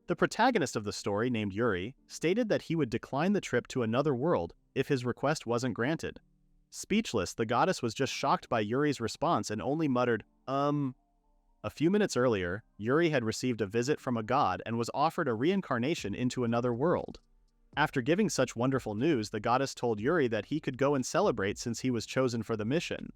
The protagonist of the story, named Yuri, stated that he would decline the trip to another world if his request wasn't granted. Speechless, the goddess was just shocked by Yuri's response and only muttered, A few minutes earlier, Yuri had received a visit from a god and was offered a reincarnation into another world. After giving such wonderful news, the goddess told Yuri that he could go and celebrate since he was chosen for the mission.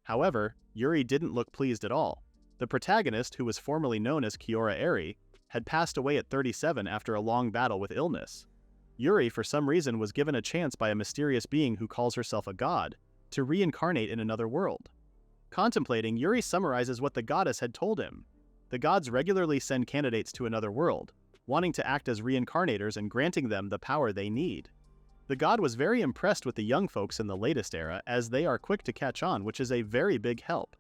However, Yuri didn't look pleased at all. The protagonist, who was formerly known as Kiora Eri, had passed away at 37 after a long battle with illness. Yuri, for some reason, was given a chance by a mysterious being who calls herself a god to reincarnate in another world. Contemplating, Yuri summarizes what the goddess had told him. The gods regularly send candidates to another world, wanting to act as reincarnators and granting them the power they need. The god was very impressed with the young folks in the latest era, as they are quick to catch on, which is a very big help.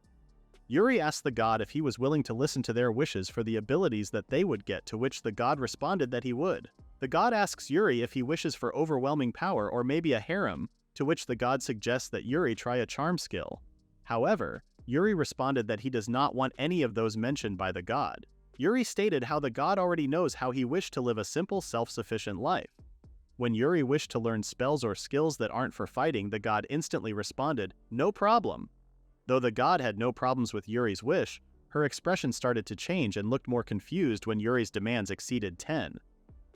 Yuri asked the god if he was willing to listen to their wishes for the abilities that they would get, to which the god responded that he would. The god asks Yuri if he wishes for overwhelming power or maybe a harem, to which the god suggests that Yuri try a charm skill. However, Yuri responded that he does not want any of those mentioned by the god. Yuri stated how the god already knows how he wished to live a simple, self-sufficient life. When Yuri wished to learn spells or skills that aren't for fighting, the god instantly responded, "No problem." Though the god had no problems with Yuri's wish, her expression started to change and looked more confused when Yuri's demands exceeded 10.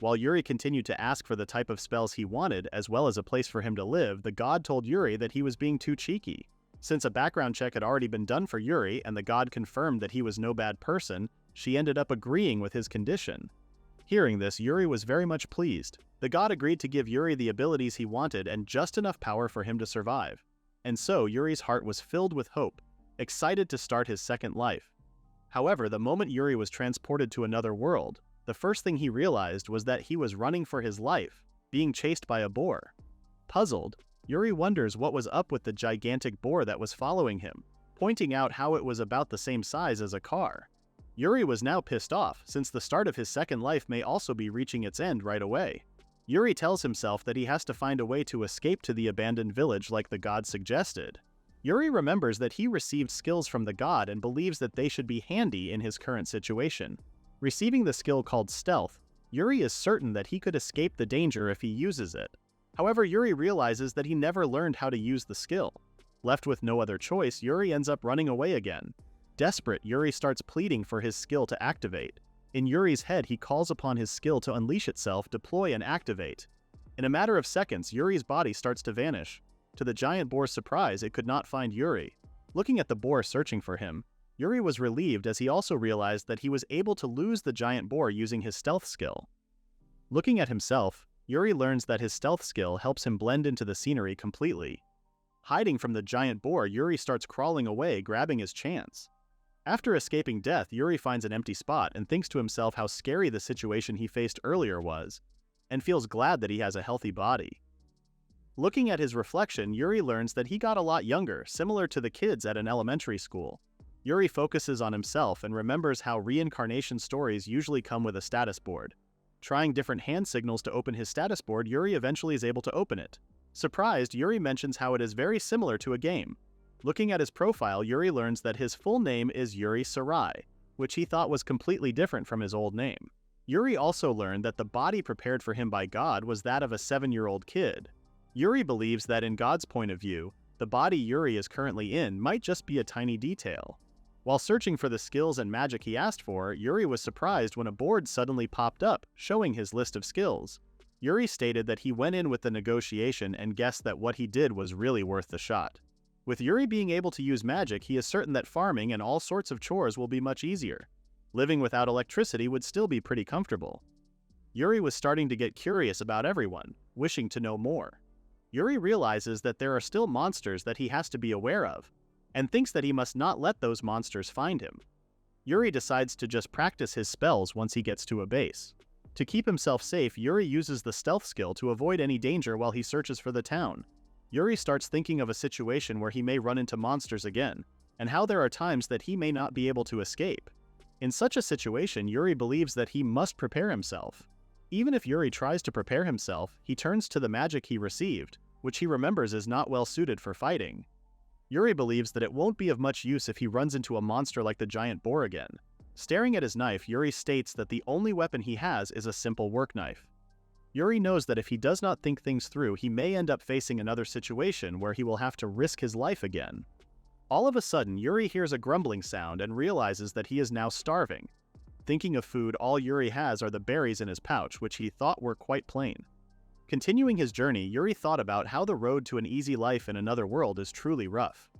While Yuri continued to ask for the type of spells he wanted, as well as a place for him to live, the god told Yuri that he was being too cheeky. Since a background check had already been done for Yuri and the god confirmed that he was no bad person, she ended up agreeing with his condition. Hearing this, Yuri was very much pleased. The god agreed to give Yuri the abilities he wanted and just enough power for him to survive. And so Yuri's heart was filled with hope, excited to start his second life. However, the moment Yuri was transported to another world, the first thing he realized was that he was running for his life, being chased by a boar. Puzzled, Yuri wonders what was up with the gigantic boar that was following him, pointing out how it was about the same size as a car. Yuri was now pissed off, since the start of his second life may also be reaching its end right away. Yuri tells himself that he has to find a way to escape to the abandoned village like the god suggested. Yuri remembers that he received skills from the god and believes that they should be handy in his current situation. Receiving the skill called Stealth, Yuri is certain that he could escape the danger if he uses it. However, Yuri realizes that he never learned how to use the skill. Left with no other choice, Yuri ends up running away again. Desperate, Yuri starts pleading for his skill to activate. In Yuri's head, he calls upon his skill to unleash itself, deploy, and activate. In a matter of seconds, Yuri's body starts to vanish. To the giant boar's surprise, it could not find Yuri. Looking at the boar searching for him, Yuri was relieved as he also realized that he was able to lose the giant boar using his stealth skill. Looking at himself, Yuri learns that his stealth skill helps him blend into the scenery completely. Hiding from the giant boar, Yuri starts crawling away, grabbing his chance. After escaping death, Yuri finds an empty spot and thinks to himself how scary the situation he faced earlier was, and feels glad that he has a healthy body. Looking at his reflection, Yuri learns that he got a lot younger, similar to the kids at an elementary school. Yuri focuses on himself and remembers how reincarnation stories usually come with a status board. Trying different hand signals to open his status board, Yuri eventually is able to open it. Surprised, Yuri mentions how it is very similar to a game. Looking at his profile, Yuri learns that his full name is Yuri Sarai, which he thought was completely different from his old name. Yuri also learned that the body prepared for him by God was that of a 7-year-old kid. Yuri believes that in God's point of view, the body Yuri is currently in might just be a tiny detail. While searching for the skills and magic he asked for, Yuri was surprised when a board suddenly popped up, showing his list of skills. Yuri stated that he went in with the negotiation and guessed that what he did was really worth the shot. With Yuri being able to use magic, he is certain that farming and all sorts of chores will be much easier. Living without electricity would still be pretty comfortable. Yuri was starting to get curious about everyone, wishing to know more. Yuri realizes that there are still monsters that he has to be aware of, and thinks that he must not let those monsters find him. Yuri decides to just practice his spells once he gets to a base. To keep himself safe, Yuri uses the stealth skill to avoid any danger while he searches for the town. Yuri starts thinking of a situation where he may run into monsters again, and how there are times that he may not be able to escape. In such a situation, Yuri believes that he must prepare himself. Even if Yuri tries to prepare himself, he turns to the magic he received, which he remembers is not well suited for fighting. Yuri believes that it won't be of much use if he runs into a monster like the giant boar again. Staring at his knife, Yuri states that the only weapon he has is a simple work knife. Yuri knows that if he does not think things through, he may end up facing another situation where he will have to risk his life again. All of a sudden, Yuri hears a grumbling sound and realizes that he is now starving. Thinking of food, all Yuri has are the berries in his pouch, which he thought were quite plain. Continuing his journey, Yuri thought about how the road to an easy life in another world is truly rough.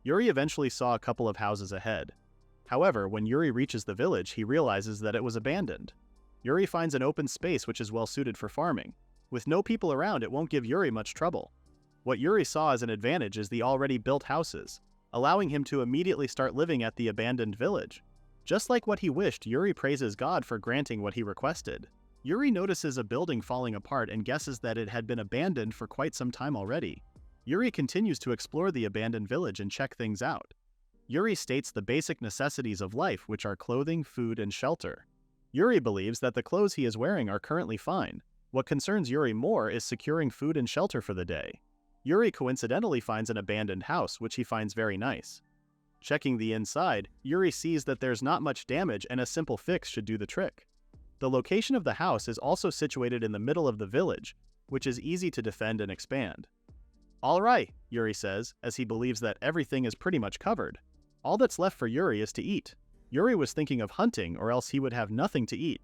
Yuri eventually saw a couple of houses ahead. However, when Yuri reaches the village, he realizes that it was abandoned. Yuri finds an open space which is well suited for farming. With no people around, it won't give Yuri much trouble. What Yuri saw as an advantage is the already built houses, allowing him to immediately start living at the abandoned village. Just like what he wished, Yuri praises God for granting what he requested. Yuri notices a building falling apart and guesses that it had been abandoned for quite some time already. Yuri continues to explore the abandoned village and check things out. Yuri states the basic necessities of life, which are clothing, food, and shelter. Yuri believes that the clothes he is wearing are currently fine. What concerns Yuri more is securing food and shelter for the day. Yuri coincidentally finds an abandoned house, which he finds very nice. Checking the inside, Yuri sees that there's not much damage and a simple fix should do the trick. The location of the house is also situated in the middle of the village, which is easy to defend and expand. "All right," Yuri says, as he believes that everything is pretty much covered. All that's left for Yuri is to eat. Yuri was thinking of hunting, or else he would have nothing to eat.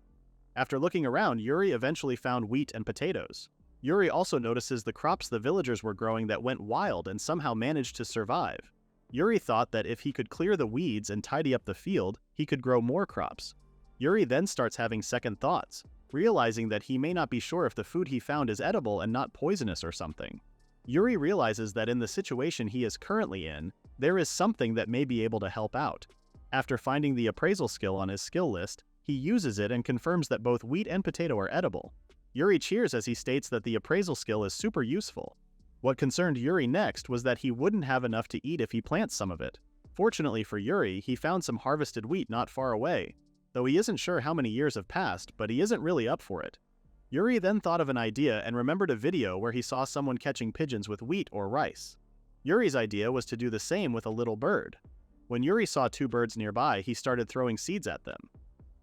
After looking around, Yuri eventually found wheat and potatoes. Yuri also notices the crops the villagers were growing that went wild and somehow managed to survive. Yuri thought that if he could clear the weeds and tidy up the field, he could grow more crops. Yuri then starts having second thoughts, realizing that he may not be sure if the food he found is edible and not poisonous or something. Yuri realizes that in the situation he is currently in, there is something that may be able to help out. After finding the appraisal skill on his skill list, he uses it and confirms that both wheat and potato are edible. Yuri cheers as he states that the appraisal skill is super useful. What concerned Yuri next was that he wouldn't have enough to eat if he plants some of it. Fortunately for Yuri, he found some harvested wheat not far away, though he isn't sure how many years have passed, but he isn't really up for it. Yuri then thought of an idea and remembered a video where he saw someone catching pigeons with wheat or rice. Yuri's idea was to do the same with a little bird. When Yuri saw two birds nearby, he started throwing seeds at them.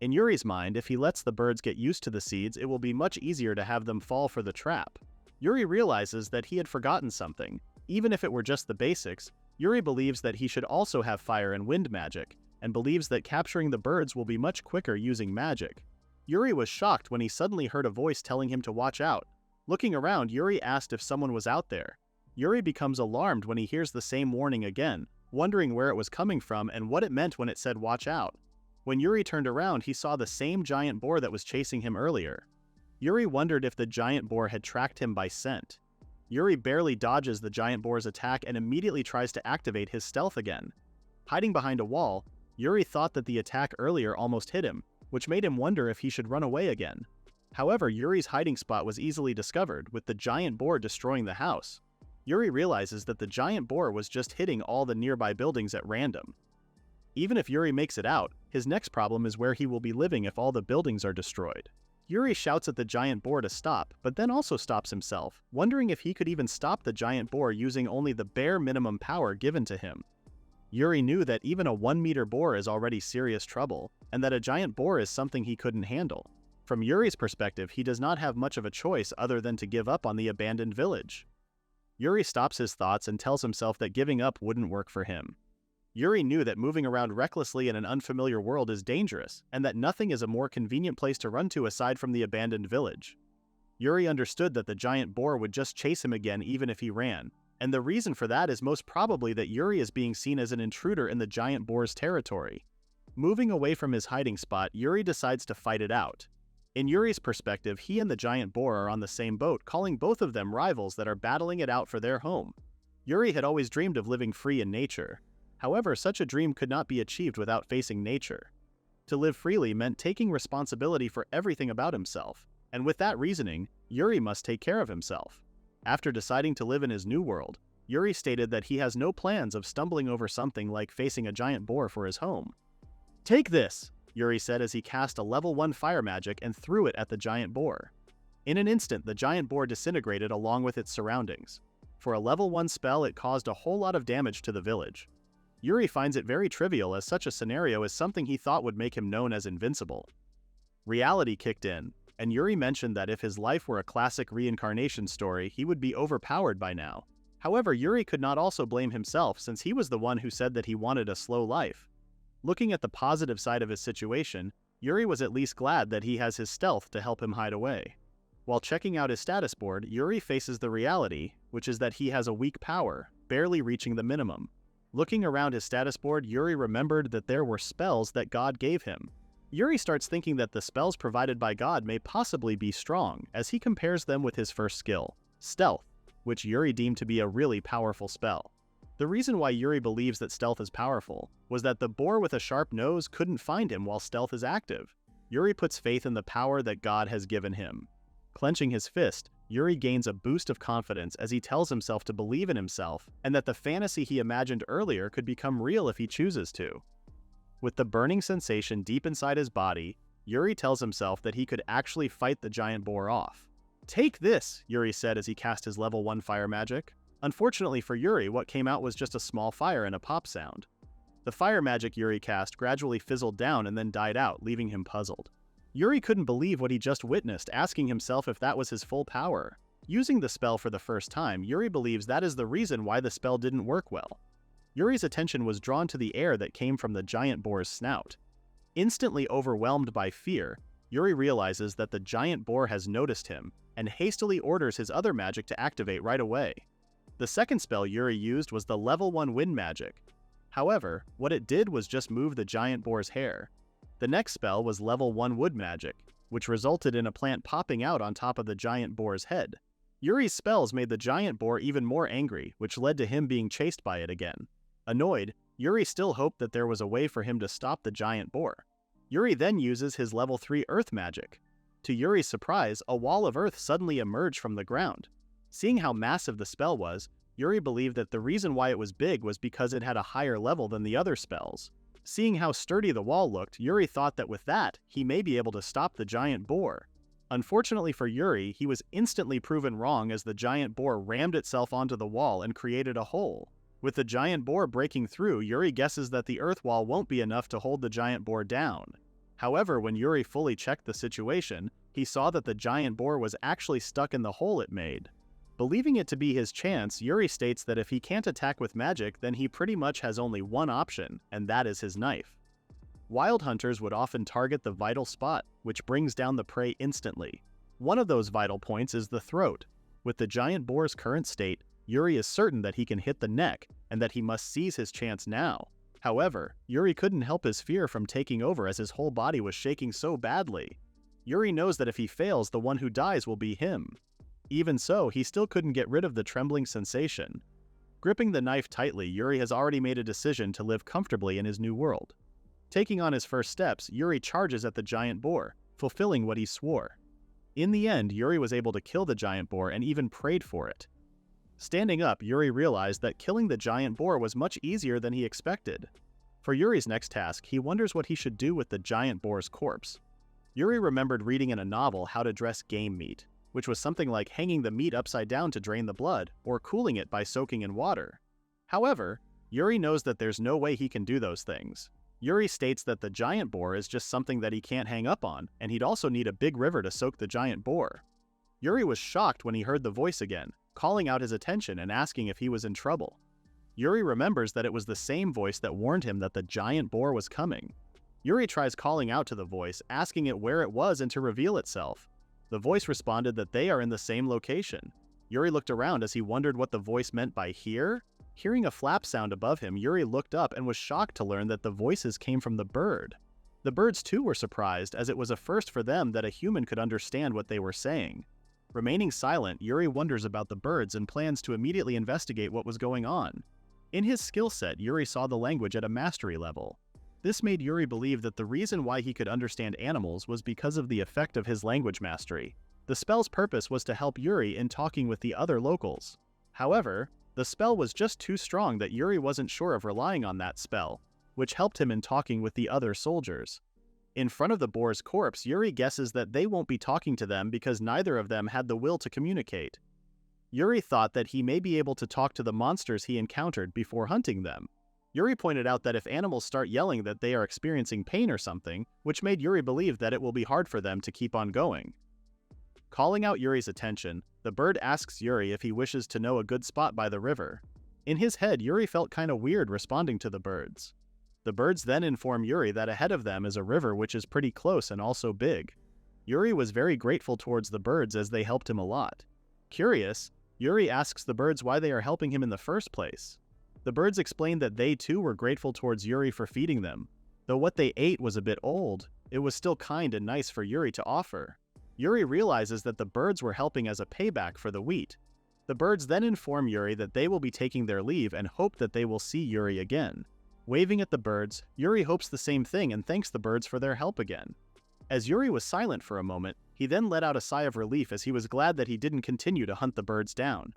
In Yuri's mind, if he lets the birds get used to the seeds, it will be much easier to have them fall for the trap. Yuri realizes that he had forgotten something. Even if it were just the basics, Yuri believes that he should also have fire and wind magic, and believes that capturing the birds will be much quicker using magic. Yuri was shocked when he suddenly heard a voice telling him to watch out. Looking around, Yuri asked if someone was out there. Yuri becomes alarmed when he hears the same warning again, wondering where it was coming from and what it meant when it said watch out. When Yuri turned around, he saw the same giant boar that was chasing him earlier. Yuri wondered if the giant boar had tracked him by scent. Yuri barely dodges the giant boar's attack and immediately tries to activate his stealth again. Hiding behind a wall, Yuri thought that the attack earlier almost hit him, which made him wonder if he should run away again. However, Yuri's hiding spot was easily discovered, with the giant boar destroying the house. Yuri realizes that the giant boar was just hitting all the nearby buildings at random. Even if Yuri makes it out, his next problem is where he will be living if all the buildings are destroyed. Yuri shouts at the giant boar to stop, but then also stops himself, wondering if he could even stop the giant boar using only the bare minimum power given to him. Yuri knew that even a 1-meter boar is already serious trouble, and that a giant boar is something he couldn't handle. From Yuri's perspective, he does not have much of a choice other than to give up on the abandoned village. Yuri stops his thoughts and tells himself that giving up wouldn't work for him. Yuri knew that moving around recklessly in an unfamiliar world is dangerous, and that nothing is a more convenient place to run to aside from the abandoned village. Yuri understood that the giant boar would just chase him again even if he ran, and the reason for that is most probably that Yuri is being seen as an intruder in the giant boar's territory. Moving away from his hiding spot, Yuri decides to fight it out. In Yuri's perspective, he and the giant boar are on the same boat, calling both of them rivals that are battling it out for their home. Yuri had always dreamed of living free in nature. However, such a dream could not be achieved without facing nature. To live freely meant taking responsibility for everything about himself, and with that reasoning, Yuri must take care of himself. After deciding to live in his new world, Yuri stated that he has no plans of stumbling over something like facing a giant boar for his home. "Take this," Yuri said as he cast a level 1 fire magic and threw it at the giant boar. In an instant, the giant boar disintegrated along with its surroundings. For a level 1 spell, it caused a whole lot of damage to the village. Yuri finds it very trivial, as such a scenario is something he thought would make him known as invincible. Reality kicked in, and Yuri mentioned that if his life were a classic reincarnation story, he would be overpowered by now. However, Yuri could not also blame himself, since he was the one who said that he wanted a slow life. Looking at the positive side of his situation, Yuri was at least glad that he has his stealth to help him hide away. While checking out his status board, Yuri faces the reality, which is that he has a weak power, barely reaching the minimum. Looking around his status board, Yuri remembered that there were spells that God gave him. Yuri starts thinking that the spells provided by God may possibly be strong, as he compares them with his first skill, Stealth, which Yuri deemed to be a really powerful spell. The reason why Yuri believes that Stealth is powerful was that the boar with a sharp nose couldn't find him while Stealth is active. Yuri puts faith in the power that God has given him. Clenching his fist, Yuri gains a boost of confidence as he tells himself to believe in himself and that the fantasy he imagined earlier could become real if he chooses to. With the burning sensation deep inside his body, Yuri tells himself that he could actually fight the giant boar off. "Take this," Yuri said as he cast his level 1 fire magic. Unfortunately for Yuri, what came out was just a small fire and a pop sound. The fire magic Yuri cast gradually fizzled down and then died out, leaving him puzzled. Yuri couldn't believe what he just witnessed, asking himself if that was his full power. Using the spell for the first time, Yuri believes that is the reason why the spell didn't work well. Yuri's attention was drawn to the air that came from the giant boar's snout. Instantly overwhelmed by fear, Yuri realizes that the giant boar has noticed him and hastily orders his other magic to activate right away. The second spell Yuri used was the level 1 wind magic. However, what it did was just move the giant boar's hair. The next spell was level 1 wood magic, which resulted in a plant popping out on top of the giant boar's head. Yuri's spells made the giant boar even more angry, which led to him being chased by it again. Annoyed, Yuri still hoped that there was a way for him to stop the giant boar. Yuri then uses his level 3 earth magic. To Yuri's surprise, a wall of earth suddenly emerged from the ground. Seeing how massive the spell was, Yuri believed that the reason why it was big was because it had a higher level than the other spells. Seeing how sturdy the wall looked, Yuri thought that with that, he may be able to stop the giant boar. Unfortunately for Yuri, he was instantly proven wrong as the giant boar rammed itself onto the wall and created a hole. With the giant boar breaking through, Yuri guesses that the earth wall won't be enough to hold the giant boar down. However, when Yuri fully checked the situation, he saw that the giant boar was actually stuck in the hole it made. Believing it to be his chance, Yuri states that if he can't attack with magic, then he pretty much has only one option, and that is his knife. Wild hunters would often target the vital spot, which brings down the prey instantly. One of those vital points is the throat. With the giant boar's current state, Yuri is certain that he can hit the neck, and that he must seize his chance now. However, Yuri couldn't help his fear from taking over as his whole body was shaking so badly. Yuri knows that if he fails, the one who dies will be him. Even so, he still couldn't get rid of the trembling sensation. Gripping the knife tightly, Yuri has already made a decision to live comfortably in his new world. Taking on his first steps, Yuri charges at the giant boar, fulfilling what he swore. In the end, Yuri was able to kill the giant boar and even prayed for it. Standing up, Yuri realized that killing the giant boar was much easier than he expected. For Yuri's next task, he wonders what he should do with the giant boar's corpse. Yuri remembered reading in a novel how to dress game meat, which was something like hanging the meat upside down to drain the blood, or cooling it by soaking in water. However, Yuri knows that there's no way he can do those things. Yuri states that the giant boar is just something that he can't hang up on, and he'd also need a big river to soak the giant boar. Yuri was shocked when he heard the voice again, calling out his attention and asking if he was in trouble. Yuri remembers that it was the same voice that warned him that the giant boar was coming. Yuri tries calling out to the voice, asking it where it was and to reveal itself. The voice responded that they are in the same location. Yuri looked around as he wondered what the voice meant by here. Hearing a flap sound above him, Yuri looked up and was shocked to learn that the voices came from the bird. The birds too were surprised, as it was a first for them that a human could understand what they were saying. Remaining silent, Yuri wonders about the birds and plans to immediately investigate what was going on. In his skill set, Yuri saw the language at a mastery level. This made Yuri believe that the reason why he could understand animals was because of the effect of his language mastery. The spell's purpose was to help Yuri in talking with the other locals. However, the spell was just too strong that Yuri wasn't sure of relying on that spell, which helped him in talking with the other soldiers. In front of the boar's corpse, Yuri guesses that they won't be talking to them because neither of them had the will to communicate. Yuri thought that he may be able to talk to the monsters he encountered before hunting them. Yuri pointed out that if animals start yelling that they are experiencing pain or something, which made Yuri believe that it will be hard for them to keep on going. Calling out Yuri's attention, the bird asks Yuri if he wishes to know a good spot by the river. In his head, Yuri felt kinda weird responding to the birds. The birds then inform Yuri that ahead of them is a river which is pretty close and also big. Yuri was very grateful towards the birds as they helped him a lot. Curious, Yuri asks the birds why they are helping him in the first place. The birds explain that they too were grateful towards Yuri for feeding them. Though what they ate was a bit old, it was still kind and nice for Yuri to offer. Yuri realizes that the birds were helping as a payback for the wheat. The birds then inform Yuri that they will be taking their leave and hope that they will see Yuri again. Waving at the birds, Yuri hopes the same thing and thanks the birds for their help again. As Yuri was silent for a moment, he then let out a sigh of relief as he was glad that he didn't continue to hunt the birds down.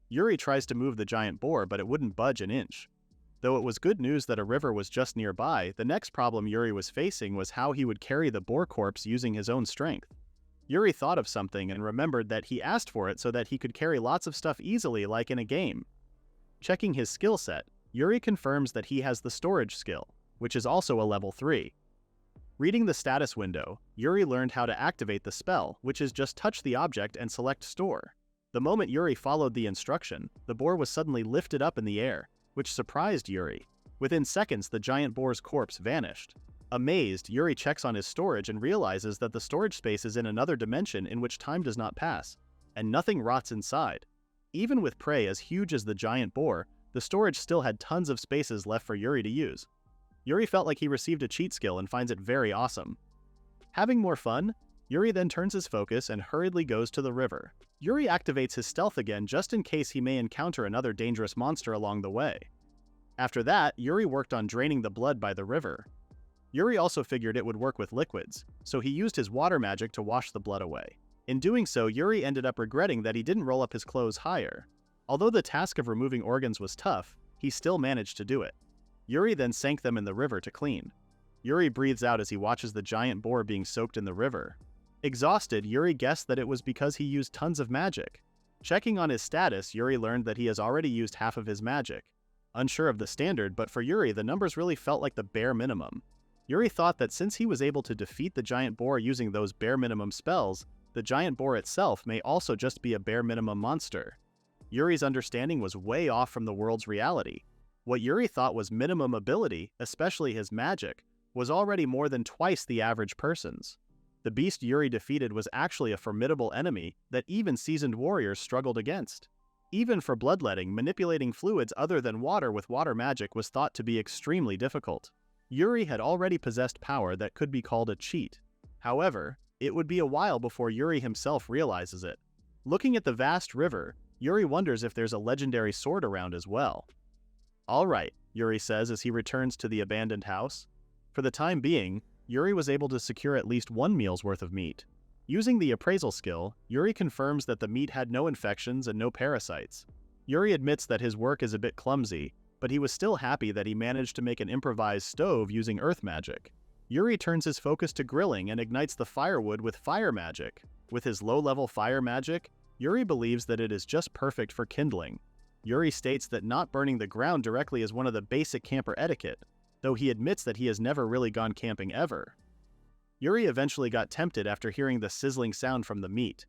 Yuri tries to move the giant boar, but it wouldn't budge an inch. Though it was good news that a river was just nearby, the next problem Yuri was facing was how he would carry the boar corpse using his own strength. Yuri thought of something and remembered that he asked for it so that he could carry lots of stuff easily like in a game. Checking his skill set, Yuri confirms that he has the storage skill, which is also a level 3. Reading the status window, Yuri learned how to activate the spell, which is just touch the object and select store. The moment Yuri followed the instruction, the boar was suddenly lifted up in the air, which surprised Yuri. Within seconds, the giant boar's corpse vanished. Amazed, Yuri checks on his storage and realizes that the storage space is in another dimension in which time does not pass, and nothing rots inside. Even with prey as huge as the giant boar, the storage still had tons of spaces left for Yuri to use. Yuri felt like he received a cheat skill and finds it very awesome. Having more fun, Yuri then turns his focus and hurriedly goes to the river. Yuri activates his stealth again just in case he may encounter another dangerous monster along the way. After that, Yuri worked on draining the blood by the river. Yuri also figured it would work with liquids, so he used his water magic to wash the blood away. In doing so, Yuri ended up regretting that he didn't roll up his clothes higher. Although the task of removing organs was tough, he still managed to do it. Yuri then sank them in the river to clean. Yuri breathes out as he watches the giant boar being soaked in the river. Exhausted, Yuri guessed that it was because he used tons of magic. Checking on his status, Yuri learned that he has already used half of his magic. Unsure of the standard, but for Yuri, the numbers really felt like the bare minimum. Yuri thought that since he was able to defeat the giant boar using those bare minimum spells, the giant boar itself may also just be a bare minimum monster. Yuri's understanding was way off from the world's reality. What Yuri thought was minimum ability, especially his magic, was already more than twice the average person's. The beast Yuri defeated was actually a formidable enemy that even seasoned warriors struggled against. Even for bloodletting, manipulating fluids other than water with water magic was thought to be extremely difficult. Yuri had already possessed power that could be called a cheat. However, it would be a while before Yuri himself realizes it. Looking at the vast river, Yuri wonders if there's a legendary sword around as well. Alright, Yuri says as he returns to the abandoned house. For the time being, Yuri was able to secure at least one meal's worth of meat. Using the appraisal skill, Yuri confirms that the meat had no infections and no parasites. Yuri admits that his work is a bit clumsy, but he was still happy that he managed to make an improvised stove using earth magic. Yuri turns his focus to grilling and ignites the firewood with fire magic. With his low-level fire magic, Yuri believes that it is just perfect for kindling. Yuri states that not burning the ground directly is one of the basic camper etiquette, though he admits that he has never really gone camping ever. Yuri eventually got tempted after hearing the sizzling sound from the meat.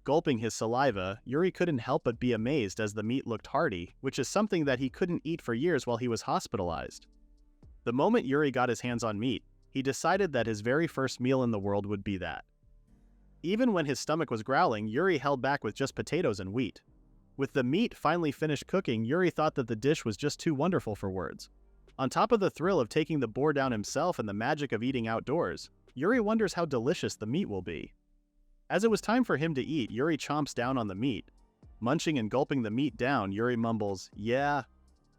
Gulping his saliva, Yuri couldn't help but be amazed as the meat looked hearty, which is something that he couldn't eat for years while he was hospitalized. The moment Yuri got his hands on meat, he decided that his very first meal in the world would be that. Even when his stomach was growling, Yuri held back with just potatoes and wheat. With the meat finally finished cooking, Yuri thought that the dish was just too wonderful for words. On top of the thrill of taking the boar down himself and the magic of eating outdoors, Yuri wonders how delicious the meat will be. As it was time for him to eat, Yuri chomps down on the meat. Munching and gulping the meat down, Yuri mumbles, "Yeah,"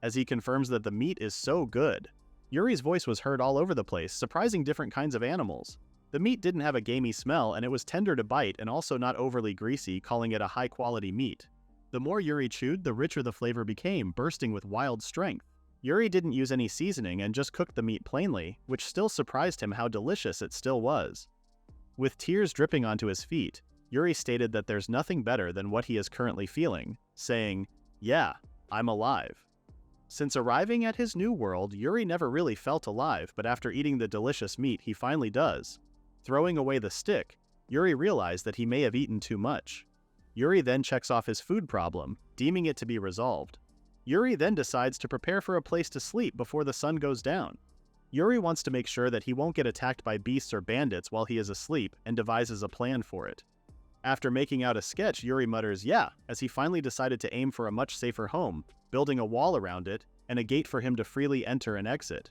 as he confirms that the meat is so good. Yuri's voice was heard all over the place, surprising different kinds of animals. The meat didn't have a gamey smell, and it was tender to bite and also not overly greasy, calling it a high-quality meat. The more Yuri chewed, the richer the flavor became, bursting with wild strength. Yuri didn't use any seasoning and just cooked the meat plainly, which still surprised him how delicious it still was. With tears dripping onto his feet, Yuri stated that there's nothing better than what he is currently feeling, saying, "Yeah, I'm alive." Since arriving at his new world, Yuri never really felt alive, but after eating the delicious meat, he finally does. Throwing away the stick, Yuri realized that he may have eaten too much. Yuri then checks off his food problem, deeming it to be resolved. Yuri then decides to prepare for a place to sleep before the sun goes down. Yuri wants to make sure that he won't get attacked by beasts or bandits while he is asleep and devises a plan for it. After making out a sketch, Yuri mutters, "Yeah," as he finally decided to aim for a much safer home, building a wall around it, and a gate for him to freely enter and exit.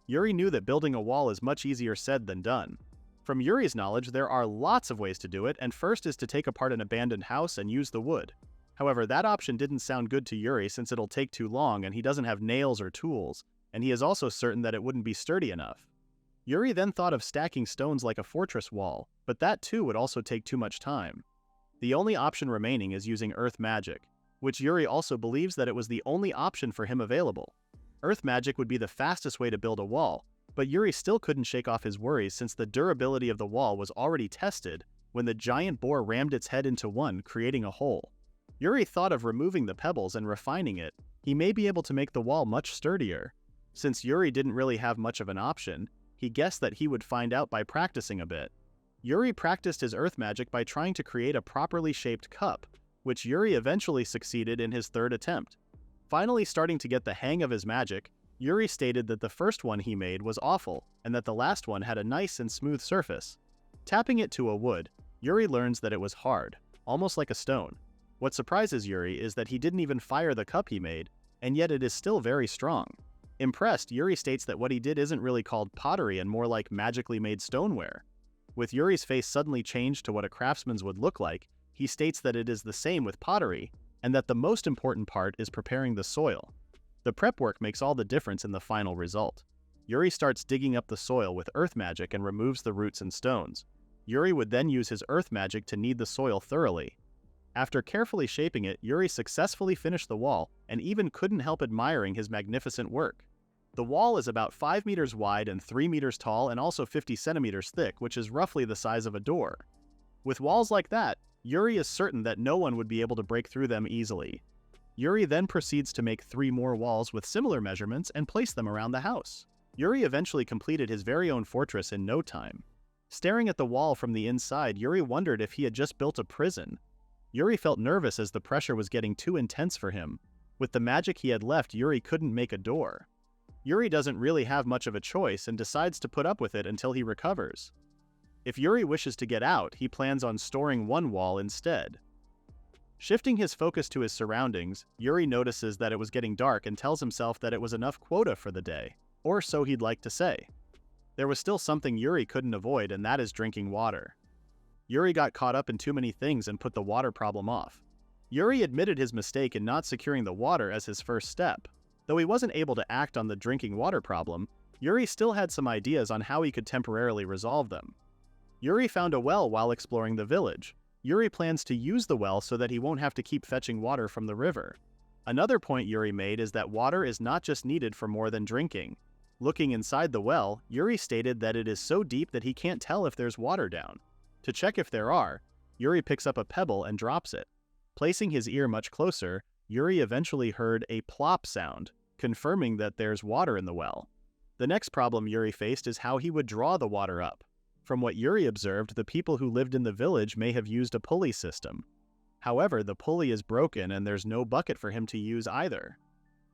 Yuri knew that building a wall is much easier said than done. From Yuri's knowledge, there are lots of ways to do it, and first is to take apart an abandoned house and use the wood. However, that option didn't sound good to Yuri since it'll take too long and he doesn't have nails or tools, and he is also certain that it wouldn't be sturdy enough. Yuri then thought of stacking stones like a fortress wall, but that too would also take too much time. The only option remaining is using earth magic, which Yuri also believes that it was the only option for him available. Earth magic would be the fastest way to build a wall, but Yuri still couldn't shake off his worries since the durability of the wall was already tested when the giant boar rammed its head into one, creating a hole. Yuri thought of removing the pebbles and refining it. He may be able to make the wall much sturdier. Since Yuri didn't really have much of an option, he guessed that he would find out by practicing a bit. Yuri practiced his earth magic by trying to create a properly shaped cup, which Yuri eventually succeeded in his third attempt. Finally starting to get the hang of his magic, Yuri stated that the first one he made was awful, and that the last one had a nice and smooth surface. Tapping it to a wood, Yuri learns that it was hard, almost like a stone. What surprises Yuri is that he didn't even fire the cup he made, and yet it is still very strong. Impressed, Yuri states that what he did isn't really called pottery and more like magically made stoneware. With Yuri's face suddenly changed to what a craftsman's would look like, he states that it is the same with pottery, and that the most important part is preparing the soil. The prep work makes all the difference in the final result. Yuri starts digging up the soil with earth magic and removes the roots and stones. Yuri would then use his earth magic to knead the soil thoroughly. After carefully shaping it, Yuri successfully finished the wall and even couldn't help admiring his magnificent work. The wall is about 5 meters wide and 3 meters tall and also 50 centimeters thick, which is roughly the size of a door. With walls like that, Yuri is certain that no one would be able to break through them easily. Yuri then proceeds to make 3 more walls with similar measurements and place them around the house. Yuri eventually completed his very own fortress in no time. Staring at the wall from the inside, Yuri wondered if he had just built a prison. Yuri felt nervous as the pressure was getting too intense for him. With the magic he had left, Yuri couldn't make a door. Yuri doesn't really have much of a choice and decides to put up with it until he recovers. If Yuri wishes to get out, he plans on storing one wall instead. Shifting his focus to his surroundings, Yuri notices that it was getting dark and tells himself that it was enough quota for the day, or so he'd like to say. There was still something Yuri couldn't avoid, and that is drinking water. Yuri got caught up in too many things and put the water problem off. Yuri admitted his mistake in not securing the water as his first step. Though he wasn't able to act on the drinking water problem, Yuri still had some ideas on how he could temporarily resolve them. Yuri found a well while exploring the village. Yuri plans to use the well so that he won't have to keep fetching water from the river. Another point Yuri made is that water is not just needed for more than drinking. Looking inside the well, Yuri stated that it is so deep that he can't tell if there's water down. To check if there are, Yuri picks up a pebble and drops it. Placing his ear much closer, Yuri eventually heard a plop sound, confirming that there's water in the well. The next problem Yuri faced is how he would draw the water up. From what Yuri observed, the people who lived in the village may have used a pulley system. However, the pulley is broken and there's no bucket for him to use either.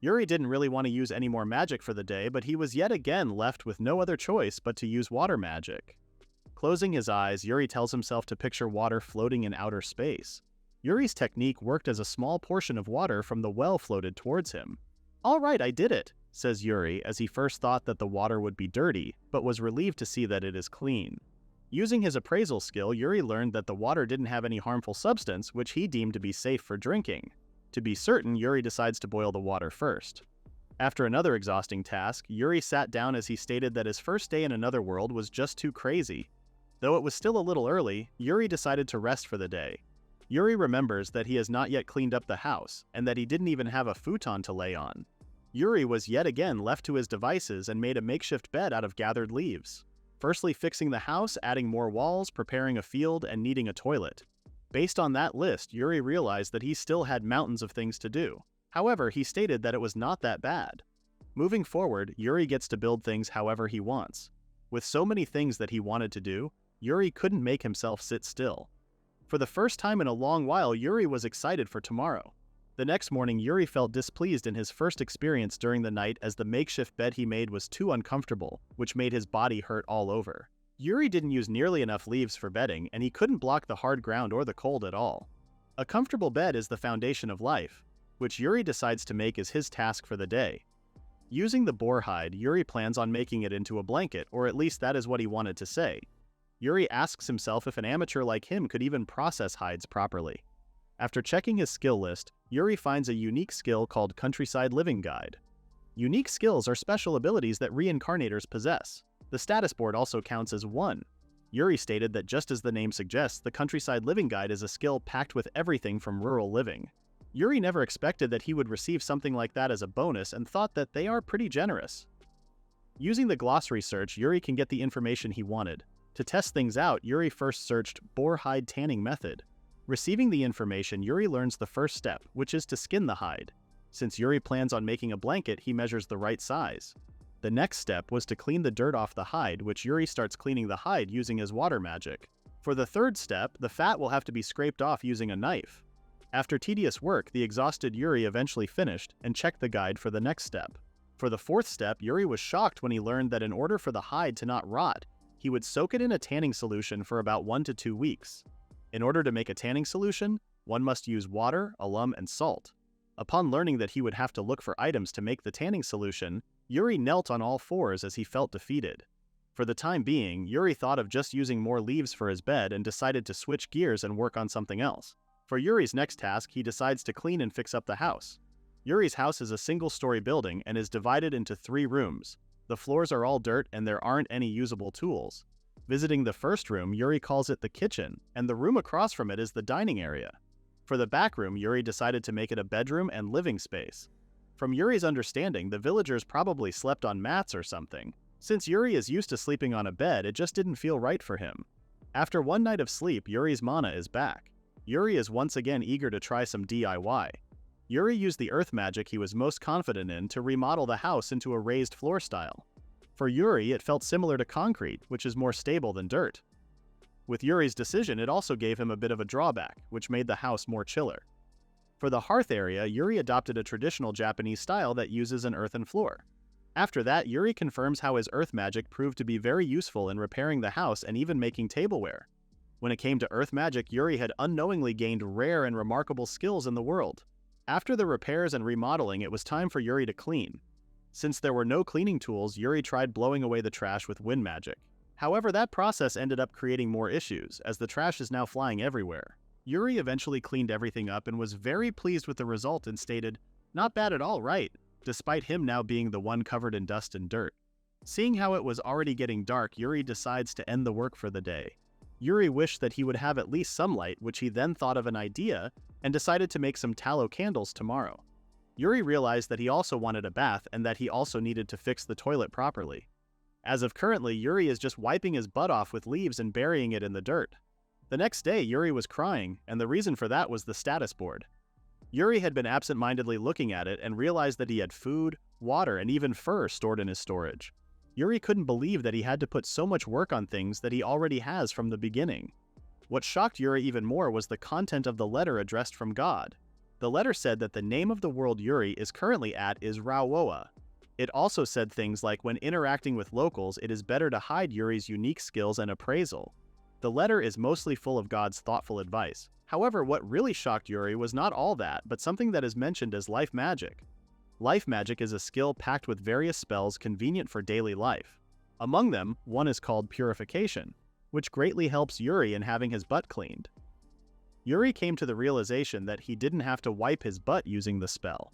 Yuri didn't really want to use any more magic for the day, but he was yet again left with no other choice but to use water magic. Closing his eyes, Yuri tells himself to picture water floating in outer space. Yuri's technique worked as a small portion of water from the well floated towards him. "All right, I did it," says Yuri, as he first thought that the water would be dirty, but was relieved to see that it is clean. Using his appraisal skill, Yuri learned that the water didn't have any harmful substance, which he deemed to be safe for drinking. To be certain, Yuri decides to boil the water first. After another exhausting task, Yuri sat down as he stated that his first day in another world was just too crazy. Though it was still a little early, Yuri decided to rest for the day. Yuri remembers that he has not yet cleaned up the house, and that he didn't even have a futon to lay on. Yuri was yet again left to his devices and made a makeshift bed out of gathered leaves. Firstly fixing the house, adding more walls, preparing a field, and needing a toilet. Based on that list, Yuri realized that he still had mountains of things to do. However, he stated that it was not that bad. Moving forward, Yuri gets to build things however he wants. With so many things that he wanted to do, Yuri couldn't make himself sit still. For the first time in a long while, Yuri was excited for tomorrow. The next morning, Yuri felt displeased in his first experience during the night as the makeshift bed he made was too uncomfortable, which made his body hurt all over. Yuri didn't use nearly enough leaves for bedding, and he couldn't block the hard ground or the cold at all. A comfortable bed is the foundation of life, which Yuri decides to make as his task for the day. Using the boar hide, Yuri plans on making it into a blanket, or at least that is what he wanted to say. Yuri asks himself if an amateur like him could even process hides properly. After checking his skill list, Yuri finds a unique skill called Countryside Living Guide. Unique skills are special abilities that reincarnators possess. The status board also counts as 1. Yuri stated that just as the name suggests, the Countryside Living Guide is a skill packed with everything from rural living. Yuri never expected that he would receive something like that as a bonus and thought that they are pretty generous. Using the glossary search, Yuri can get the information he wanted. To test things out, Yuri first searched boar hide tanning method. Receiving the information, Yuri learns the first step, which is to skin the hide. Since Yuri plans on making a blanket, he measures the right size. The next step was to clean the dirt off the hide, which Yuri starts cleaning the hide using his water magic. For the third step, the fat will have to be scraped off using a knife. After tedious work, the exhausted Yuri eventually finished and checked the guide for the next step. For the fourth step, Yuri was shocked when he learned that in order for the hide to not rot, he would soak it in a tanning solution for about 1 to 2 weeks. In order to make a tanning solution, one must use water, alum, and salt. Upon learning that he would have to look for items to make the tanning solution, Yuri knelt on all fours as he felt defeated. For the time being, Yuri thought of just using more leaves for his bed and decided to switch gears and work on something else. For Yuri's next task, he decides to clean and fix up the house. Yuri's house is a single-story building and is divided into 3 rooms. The floors are all dirt and there aren't any usable tools. Visiting the first room, Yuri calls it the kitchen, and the room across from it is the dining area. For the back room, Yuri decided to make it a bedroom and living space. From Yuri's understanding, the villagers probably slept on mats or something. Since Yuri is used to sleeping on a bed, it just didn't feel right for him. After one night of sleep, Yuri's mana is back. Yuri is once again eager to try some DIY. Yuri used the earth magic he was most confident in to remodel the house into a raised floor style. For Yuri, it felt similar to concrete, which is more stable than dirt. With Yuri's decision, it also gave him a bit of a drawback, which made the house more chiller. For the hearth area, Yuri adopted a traditional Japanese style that uses an earthen floor. After that, Yuri confirms how his earth magic proved to be very useful in repairing the house and even making tableware. When it came to earth magic, Yuri had unknowingly gained rare and remarkable skills in the world. After the repairs and remodeling, it was time for Yuri to clean. Since there were no cleaning tools, Yuri tried blowing away the trash with wind magic. However, that process ended up creating more issues, as the trash is now flying everywhere. Yuri eventually cleaned everything up and was very pleased with the result and stated, "Not bad at all, right?" despite him now being the one covered in dust and dirt. Seeing how it was already getting dark, Yuri decides to end the work for the day. Yuri wished that he would have at least some light, which he then thought of an idea and decided to make some tallow candles tomorrow. Yuri realized that he also wanted a bath and that he also needed to fix the toilet properly. As of currently, Yuri is just wiping his butt off with leaves and burying it in the dirt. The next day, Yuri was crying, and the reason for that was the status board. Yuri had been absent-mindedly looking at it and realized that he had food, water, and even fur stored in his storage. Yuri couldn't believe that he had to put so much work on things that he already has from the beginning. What shocked Yuri even more was the content of the letter addressed from God. The letter said that the name of the world Yuri is currently at is Rawoa. It also said things like when interacting with locals, it is better to hide Yuri's unique skills and appraisal. The letter is mostly full of God's thoughtful advice. However, what really shocked Yuri was not all that, but something that is mentioned as life magic. Life magic is a skill packed with various spells convenient for daily life. Among them, one is called purification, which greatly helps Yuri in having his butt cleaned. Yuri came to the realization that he didn't have to wipe his butt using the spell.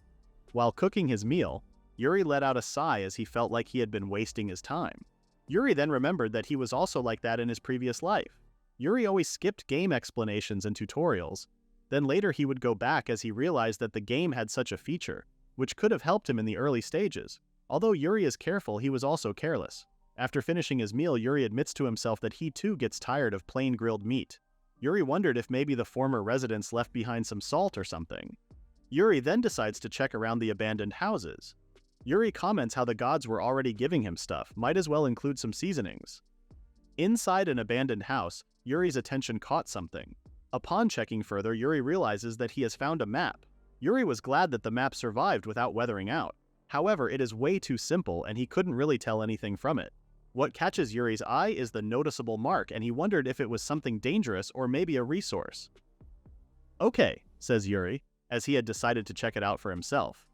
While cooking his meal, Yuri let out a sigh as he felt like he had been wasting his time. Yuri then remembered that he was also like that in his previous life. Yuri always skipped game explanations and tutorials. Then later he would go back as he realized that the game had such a feature, which could have helped him in the early stages. Although Yuri is careful, he was also careless. After finishing his meal, Yuri admits to himself that he too gets tired of plain grilled meat. Yuri wondered if maybe the former residents left behind some salt or something. Yuri then decides to check around the abandoned houses. Yuri comments how the gods were already giving him stuff, might as well include some seasonings. Inside an abandoned house, Yuri's attention caught something. Upon checking further, Yuri realizes that he has found a map. Yuri was glad that the map survived without weathering out. However, it is way too simple and he couldn't really tell anything from it. What catches Yuri's eye is the noticeable mark, and he wondered if it was something dangerous or maybe a resource. "Okay," says Yuri, as he had decided to check it out for himself.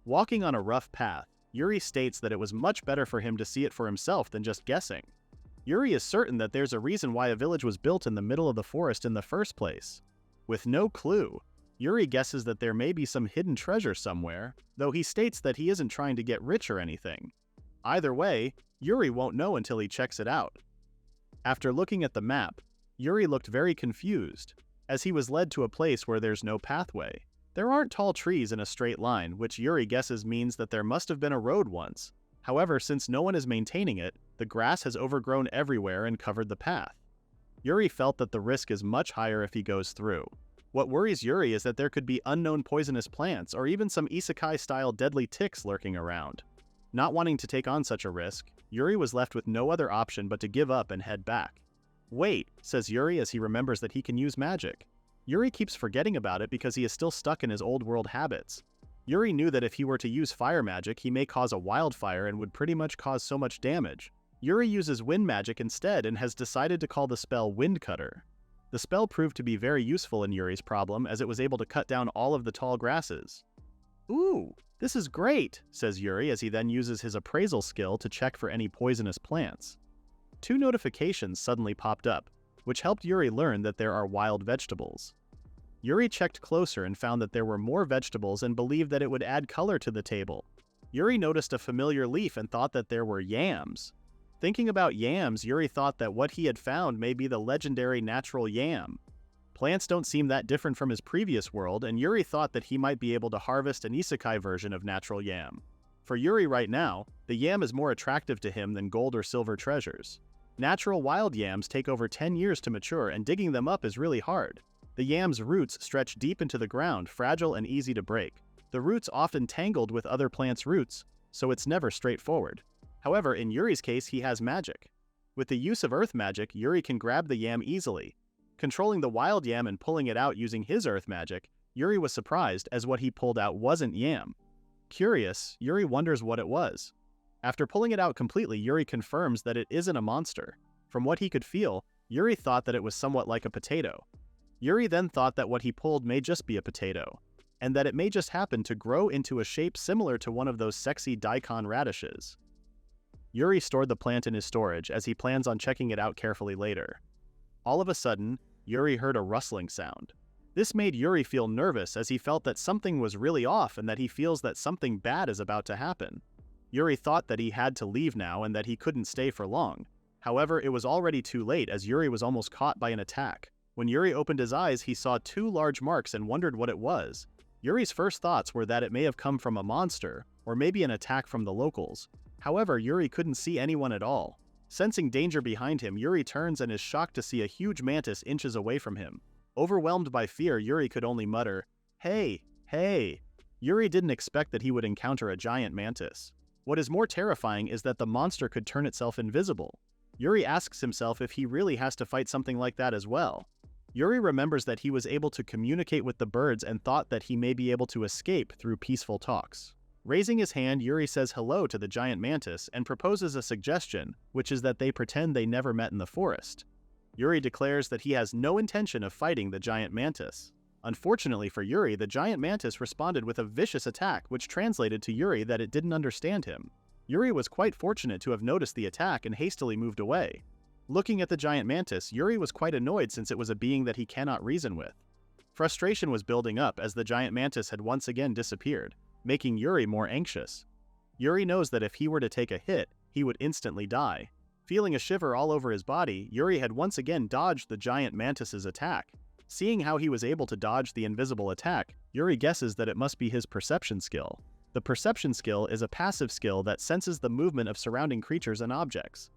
Walking on a rough path, Yuri states that it was much better for him to see it for himself than just guessing. Yuri is certain that there's a reason why a village was built in the middle of the forest in the first place. With no clue, Yuri guesses that there may be some hidden treasure somewhere, though he states that he isn't trying to get rich or anything. Either way, Yuri won't know until he checks it out. After looking at the map, Yuri looked very confused, as he was led to a place where there's no pathway. There aren't tall trees in a straight line, which Yuri guesses means that there must have been a road once. However, since no one is maintaining it, the grass has overgrown everywhere and covered the path. Yuri felt that the risk is much higher if he goes through. What worries Yuri is that there could be unknown poisonous plants or even some isekai-style deadly ticks lurking around. Not wanting to take on such a risk, Yuri was left with no other option but to give up and head back. "Wait," says Yuri as he remembers that he can use magic. Yuri keeps forgetting about it because he is still stuck in his old world habits. Yuri knew that if he were to use fire magic, he may cause a wildfire and would pretty much cause so much damage. Yuri uses wind magic instead and has decided to call the spell Wind Cutter. The spell proved to be very useful in Yuri's problem, as it was able to cut down all of the tall grasses. "Ooh, this is great," says Yuri as he then uses his appraisal skill to check for any poisonous plants. 2 notifications suddenly popped up, which helped Yuri learn that there are wild vegetables. Yuri checked closer and found that there were more vegetables and believed that it would add color to the table. Yuri noticed a familiar leaf and thought that there were yams. Thinking about yams, Yuri thought that what he had found may be the legendary natural yam. Plants don't seem that different from his previous world, and Yuri thought that he might be able to harvest an isekai version of natural yam. For Yuri right now, the yam is more attractive to him than gold or silver treasures. Natural wild yams take over 10 years to mature, and digging them up is really hard. The yam's roots stretch deep into the ground, fragile and easy to break. The roots often tangled with other plants' roots, so it's never straightforward. However, in Yuri's case, he has magic. With the use of earth magic, Yuri can grab the yam easily. Controlling the wild yam and pulling it out using his earth magic, Yuri was surprised as what he pulled out wasn't yam. Curious, Yuri wonders what it was. After pulling it out completely, Yuri confirms that it isn't a monster. From what he could feel, Yuri thought that it was somewhat like a potato. Yuri then thought that what he pulled may just be a potato, and that it may just happen to grow into a shape similar to one of those sexy daikon radishes. Yuri stored the plant in his storage as he plans on checking it out carefully later. All of a sudden, Yuri heard a rustling sound. This made Yuri feel nervous as he felt that something was really off and that he feels that something bad is about to happen. Yuri thought that he had to leave now and that he couldn't stay for long. However, it was already too late as Yuri was almost caught by an attack. When Yuri opened his eyes, he saw 2 large marks and wondered what it was. Yuri's first thoughts were that it may have come from a monster, or maybe an attack from the locals. However, Yuri couldn't see anyone at all. Sensing danger behind him, Yuri turns and is shocked to see a huge mantis inches away from him. Overwhelmed by fear, Yuri could only mutter, "Hey, hey." Yuri didn't expect that he would encounter a giant mantis. What is more terrifying is that the monster could turn itself invisible. Yuri asks himself if he really has to fight something like that as well. Yuri remembers that he was able to communicate with the birds and thought that he may be able to escape through peaceful talks. Raising his hand, Yuri says hello to the giant mantis and proposes a suggestion, which is that they pretend they never met in the forest. Yuri declares that he has no intention of fighting the giant mantis. Unfortunately for Yuri, the giant mantis responded with a vicious attack, which translated to Yuri that it didn't understand him. Yuri was quite fortunate to have noticed the attack and hastily moved away. Looking at the giant mantis, Yuri was quite annoyed since it was a being that he cannot reason with. Frustration was building up as the giant mantis had once again disappeared, making Yuri more anxious. Yuri knows that if he were to take a hit, he would instantly die. Feeling a shiver all over his body, Yuri had once again dodged the giant mantis's attack. Seeing how he was able to dodge the invisible attack, Yuri guesses that it must be his perception skill. The perception skill is a passive skill that senses the movement of surrounding creatures and objects.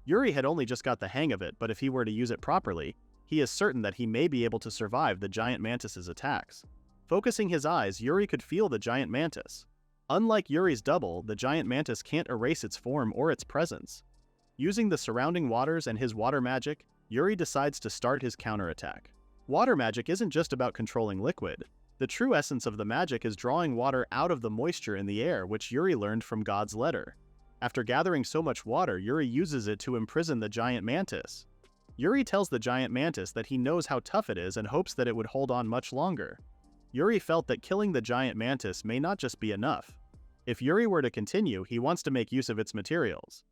Yuri had only just got the hang of it, but if he were to use it properly, he is certain that he may be able to survive the giant mantis's attacks. Focusing his eyes, Yuri could feel the giant mantis. Unlike Yuri's double, the giant mantis can't erase its form or its presence. Using the surrounding waters and his water magic, Yuri decides to start his counterattack. Water magic isn't just about controlling liquid. The true essence of the magic is drawing water out of the moisture in the air, which Yuri learned from God's letter. After gathering so much water, Yuri uses it to imprison the giant mantis. Yuri tells the giant mantis that he knows how tough it is and hopes that it would hold on much longer. Yuri felt that killing the giant mantis may not just be enough. If Yuri were to continue, he wants to make use of its materials.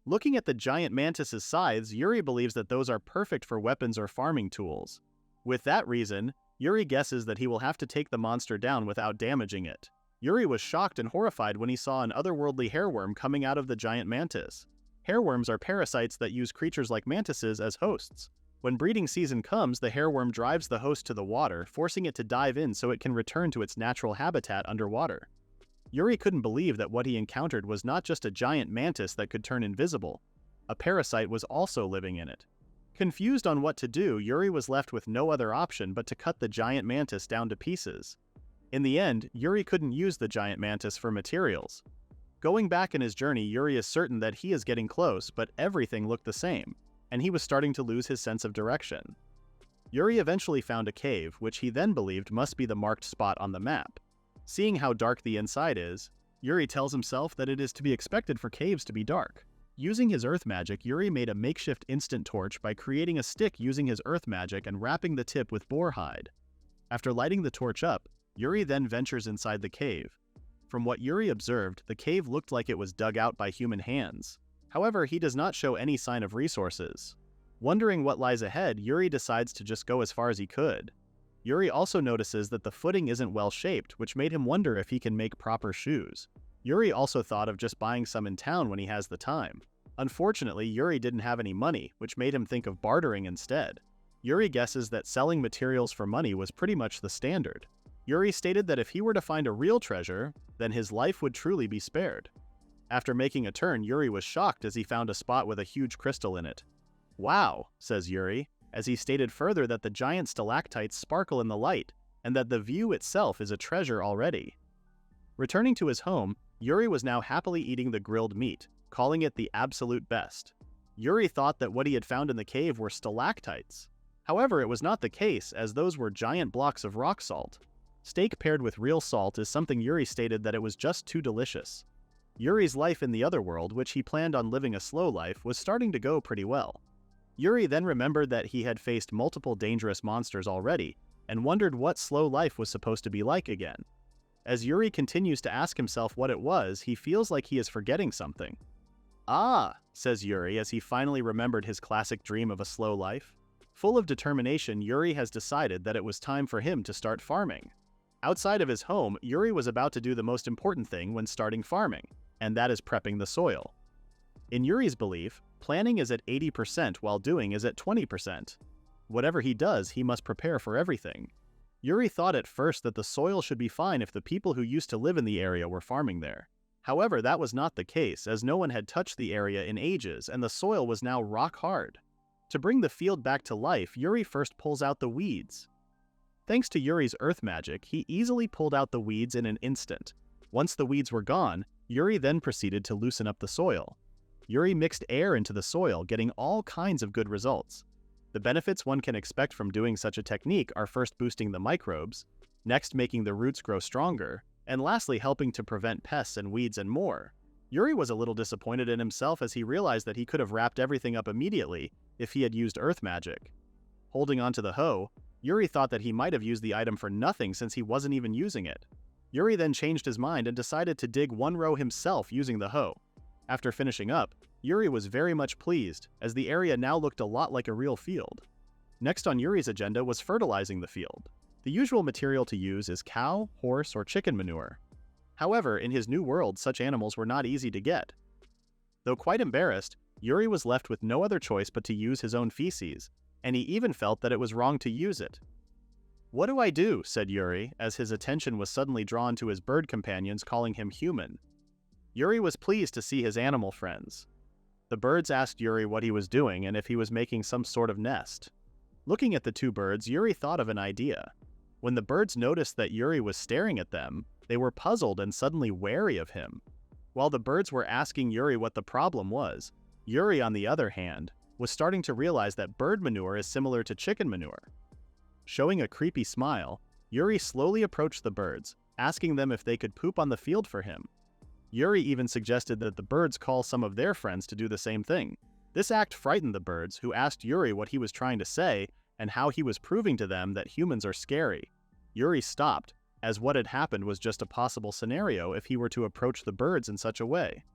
Looking at the giant mantis's scythes, Yuri believes that those are perfect for weapons or farming tools. With that reason, Yuri guesses that he will have to take the monster down without damaging it. Yuri was shocked and horrified when he saw an otherworldly hairworm coming out of the giant mantis. Hairworms are parasites that use creatures like mantises as hosts. When breeding season comes, the hairworm drives the host to the water, forcing it to dive in so it can return to its natural habitat underwater. Yuri couldn't believe that what he encountered was not just a giant mantis that could turn invisible. A parasite was also living in it. Confused on what to do, Yuri was left with no other option but to cut the giant mantis down to pieces. In the end, Yuri couldn't use the giant mantis for materials. Going back in his journey, Yuri is certain that he is getting close, but everything looked the same, and he was starting to lose his sense of direction. Yuri eventually found a cave, which he then believed must be the marked spot on the map. Seeing how dark the inside is, Yuri tells himself that it is to be expected for caves to be dark. Using his earth magic, Yuri made a makeshift instant torch by creating a stick using his earth magic and wrapping the tip with boar hide. After lighting the torch up, Yuri then ventures inside the cave. From what Yuri observed, the cave looked like it was dug out by human hands. However, he does not show any sign of resources. Wondering what lies ahead, Yuri decides to just go as far as he could. Yuri also notices that the footing isn't well shaped, which made him wonder if he can make proper shoes. Yuri also thought of just buying some in town when he has the time. Unfortunately, Yuri didn't have any money, which made him think of bartering instead. Yuri guesses that selling materials for money was pretty much the standard. Yuri stated that if he were to find a real treasure, then his life would truly be spared. After making a turn, Yuri was shocked as he found a spot with a huge crystal in it. "Wow," says Yuri, as he stated further that the giant stalactites sparkle in the light, and that the view itself is a treasure already. Returning to his home, Yuri was now happily eating the grilled meat, calling it the absolute best. Yuri thought that what he had found in the cave were stalactites. However, it was not the case, as those were giant blocks of rock salt. Steak paired with real salt is something Yuri stated that it was just too delicious. Yuri's life in the other world, which he planned on living a slow life, was starting to go pretty well. Yuri then remembered that he had faced multiple dangerous monsters already, and wondered what slow life was supposed to be like again. As Yuri continues to ask himself what it was, he feels like he is forgetting something. "Ah," says Yuri as he finally remembered his classic dream of a slow life. Full of determination, Yuri has decided that it was time for him to start farming. Outside of his home, Yuri was about to do the most important thing when starting farming, and that is prepping the soil. In Yuri's belief, planning is at 80% while doing is at 20%. Whatever he does, he must prepare for everything. Yuri thought at first that the soil should be fine if the people who used to live in the area were farming there. However, that was not the case, as no one had touched the area in ages and the soil was now rock hard. To bring the field back to life, Yuri first pulls out the weeds. Thanks to Yuri's earth magic, he easily pulled out the weeds in an instant. Once the weeds were gone, Yuri then proceeded to loosen up the soil. Yuri mixed air into the soil, getting all kinds of good results. The benefits one can expect from doing such a technique are first boosting the microbes, next making the roots grow stronger, and lastly helping to prevent pests and weeds and more. Yuri was a little disappointed in himself as he realized that he could have wrapped everything up immediately if he had used earth magic. Holding onto the hoe, Yuri thought that he might have used the item for nothing since he wasn't even using it. Yuri then changed his mind and decided to dig one row himself using the hoe. After finishing up, Yuri was very much pleased, as the area now looked a lot like a real field. Next on Yuri's agenda was fertilizing the field. The usual material to use is cow, horse, or chicken manure. However, in his new world, such animals were not easy to get. Though quite embarrassed, Yuri was left with no other choice but to use his own feces, and he even felt that it was wrong to use it. "What do I do?" said Yuri, as his attention was suddenly drawn to his bird companions calling him human. Yuri was pleased to see his animal friends. The birds asked Yuri what he was doing and if he was making some sort of nest. Looking at the two birds, Yuri thought of an idea. When the birds noticed that Yuri was staring at them, they were puzzled and suddenly wary of him. While the birds were asking Yuri what the problem was, Yuri, on the other hand, was starting to realize that bird manure is similar to chicken manure. Showing a creepy smile, Yuri slowly approached the birds, asking them if they could poop on the field for him. Yuri even suggested that the birds call some of their friends to do the same thing. This act frightened the birds, who asked Yuri what he was trying to say and how he was proving to them that humans are scary. Yuri stopped, as what had happened was just a possible scenario if he were to approach the birds in such a way.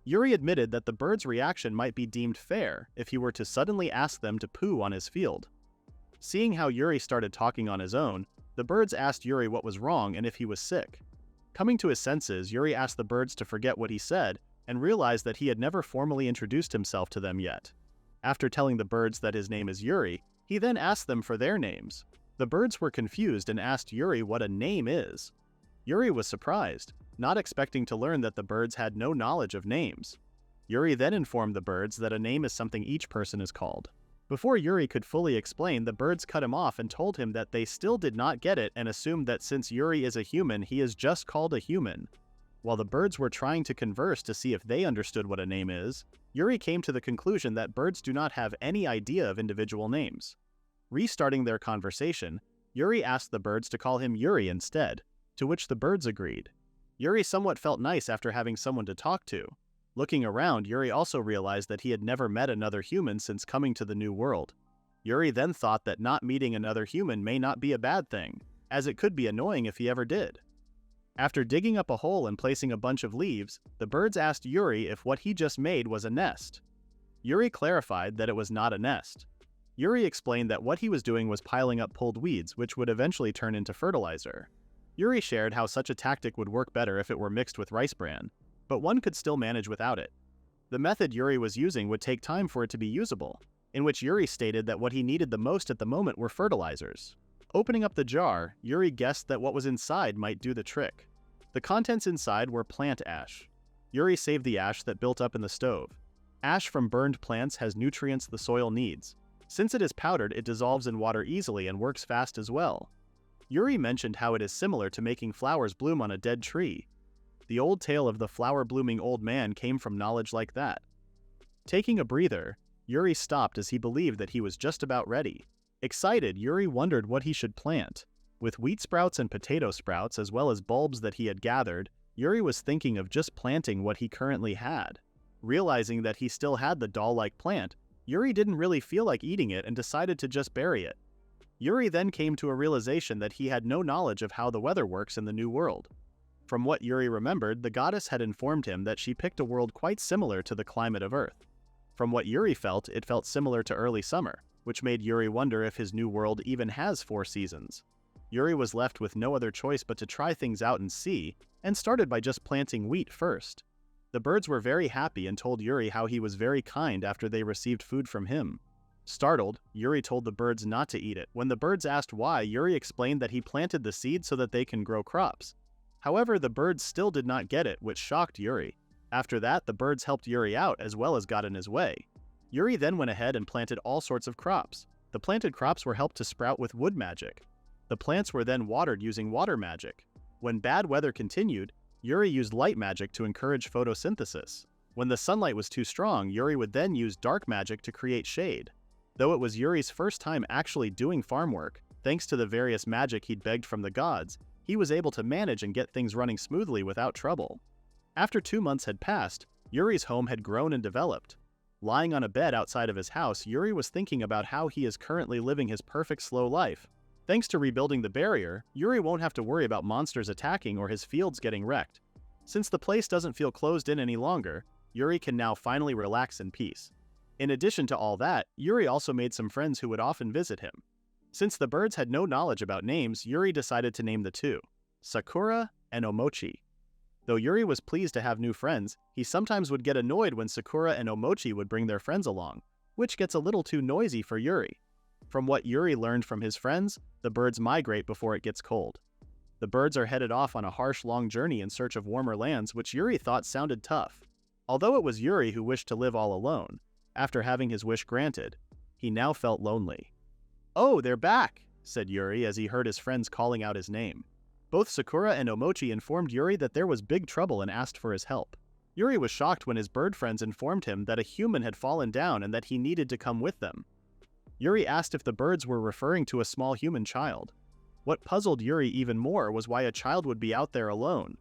Yuri admitted that the birds' reaction might be deemed fair if he were to suddenly ask them to poo on his field. Seeing how Yuri started talking on his own, the birds asked Yuri what was wrong and if he was sick. Coming to his senses, Yuri asked the birds to forget what he said and realized that he had never formally introduced himself to them yet. After telling the birds that his name is Yuri, he then asked them for their names. The birds were confused and asked Yuri what a name is. Yuri was surprised, not expecting to learn that the birds had no knowledge of names. Yuri then informed the birds that a name is something each person is called. Before Yuri could fully explain, the birds cut him off and told him that they still did not get it and assumed that since Yuri is a human, he is just called a human. While the birds were trying to converse to see if they understood what a name is, Yuri came to the conclusion that birds do not have any idea of individual names. Restarting their conversation, Yuri asked the birds to call him Yuri instead, to which the birds agreed. Yuri somewhat felt nice after having someone to talk to. Looking around, Yuri also realized that he had never met another human since coming to the new world. Yuri then thought that not meeting another human may not be a bad thing, as it could be annoying if he ever did. After digging up a hole and placing a bunch of leaves, the birds asked Yuri if what he just made was a nest. Yuri clarified that it was not a nest. Yuri explained that what he was doing was piling up pulled weeds, which would eventually turn into fertilizer. Yuri shared how such a tactic would work better if it were mixed with rice bran, but one could still manage without it. The method Yuri was using would take time for it to be usable, in which Yuri stated that what he needed the most at the moment were fertilizers. Opening up the jar, Yuri guessed that what was inside might do the trick. The contents inside were plant ash. Yuri saved the ash that built up in the stove. Ash from burned plants has nutrients the soil needs. Since it is powdered, it dissolves in water easily and works fast as well. Yuri mentioned how it is similar to making flowers bloom on a dead tree. The old tale of the flower-blooming old man came from knowledge like that. Taking a breather, Yuri stopped as he believed that he was just about ready. Excited, Yuri wondered what he should plant. With wheat sprouts and potato sprouts, as well as bulbs that he had gathered, Yuri was thinking of just planting what he currently had. Realizing that he still had the doll-like plant, Yuri didn't really feel like eating it and decided to just bury it. Yuri then came to a realization that he had no knowledge of how the weather works in the new world. From what Yuri remembered, the goddess had informed him that she picked a world quite similar to the climate of Earth. From what Yuri felt, it felt similar to early summer, which made Yuri wonder if his new world even has 4 seasons. Yuri was left with no other choice but to try things out and see, and started by just planting wheat first. The birds were very happy and told Yuri how he was very kind after they received food from him. Startled, Yuri told the birds not to eat it. When the birds asked why, Yuri explained that he planted the seed so that they can grow crops. However, the birds still did not get it, which shocked Yuri. After that, the birds helped Yuri out as well as got in his way. Yuri then went ahead and planted all sorts of crops. The planted crops were helped to sprout with wood magic. The plants were then watered using water magic. When bad weather continued, Yuri used light magic to encourage photosynthesis. When the sunlight was too strong, Yuri would then use dark magic to create shade. Though it was Yuri's first time actually doing farm work, thanks to the various magic he'd begged from the gods, he was able to manage and get things running smoothly without trouble. After 2 months had passed, Yuri's home had grown and developed. Lying on a bed outside of his house, Yuri was thinking about how he is currently living his perfect slow life. Thanks to rebuilding the barrier, Yuri won't have to worry about monsters attacking or his fields getting wrecked. Since the place doesn't feel closed in any longer, Yuri can now finally relax in peace. In addition to all that, Yuri also made some friends who would often visit him. Since the birds had no knowledge about names, Yuri decided to name the two, Sakura and Omochi. Though Yuri was pleased to have new friends, he sometimes would get annoyed when Sakura and Omochi would bring their friends along, which gets a little too noisy for Yuri. From what Yuri learned from his friends, the birds migrate before it gets cold. The birds are headed off on a harsh long journey in search of warmer lands, which Yuri thought sounded tough. Although it was Yuri who wished to live all alone, after having his wish granted, he now felt lonely. "Oh, they're back!" said Yuri as he heard his friends calling out his name. Both Sakura and Omochi informed Yuri that there was big trouble and asked for his help. Yuri was shocked when his bird friends informed him that a human had fallen down and that he needed to come with them. Yuri asked if the birds were referring to a small human child. What puzzled Yuri even more was why a child would be out there alone.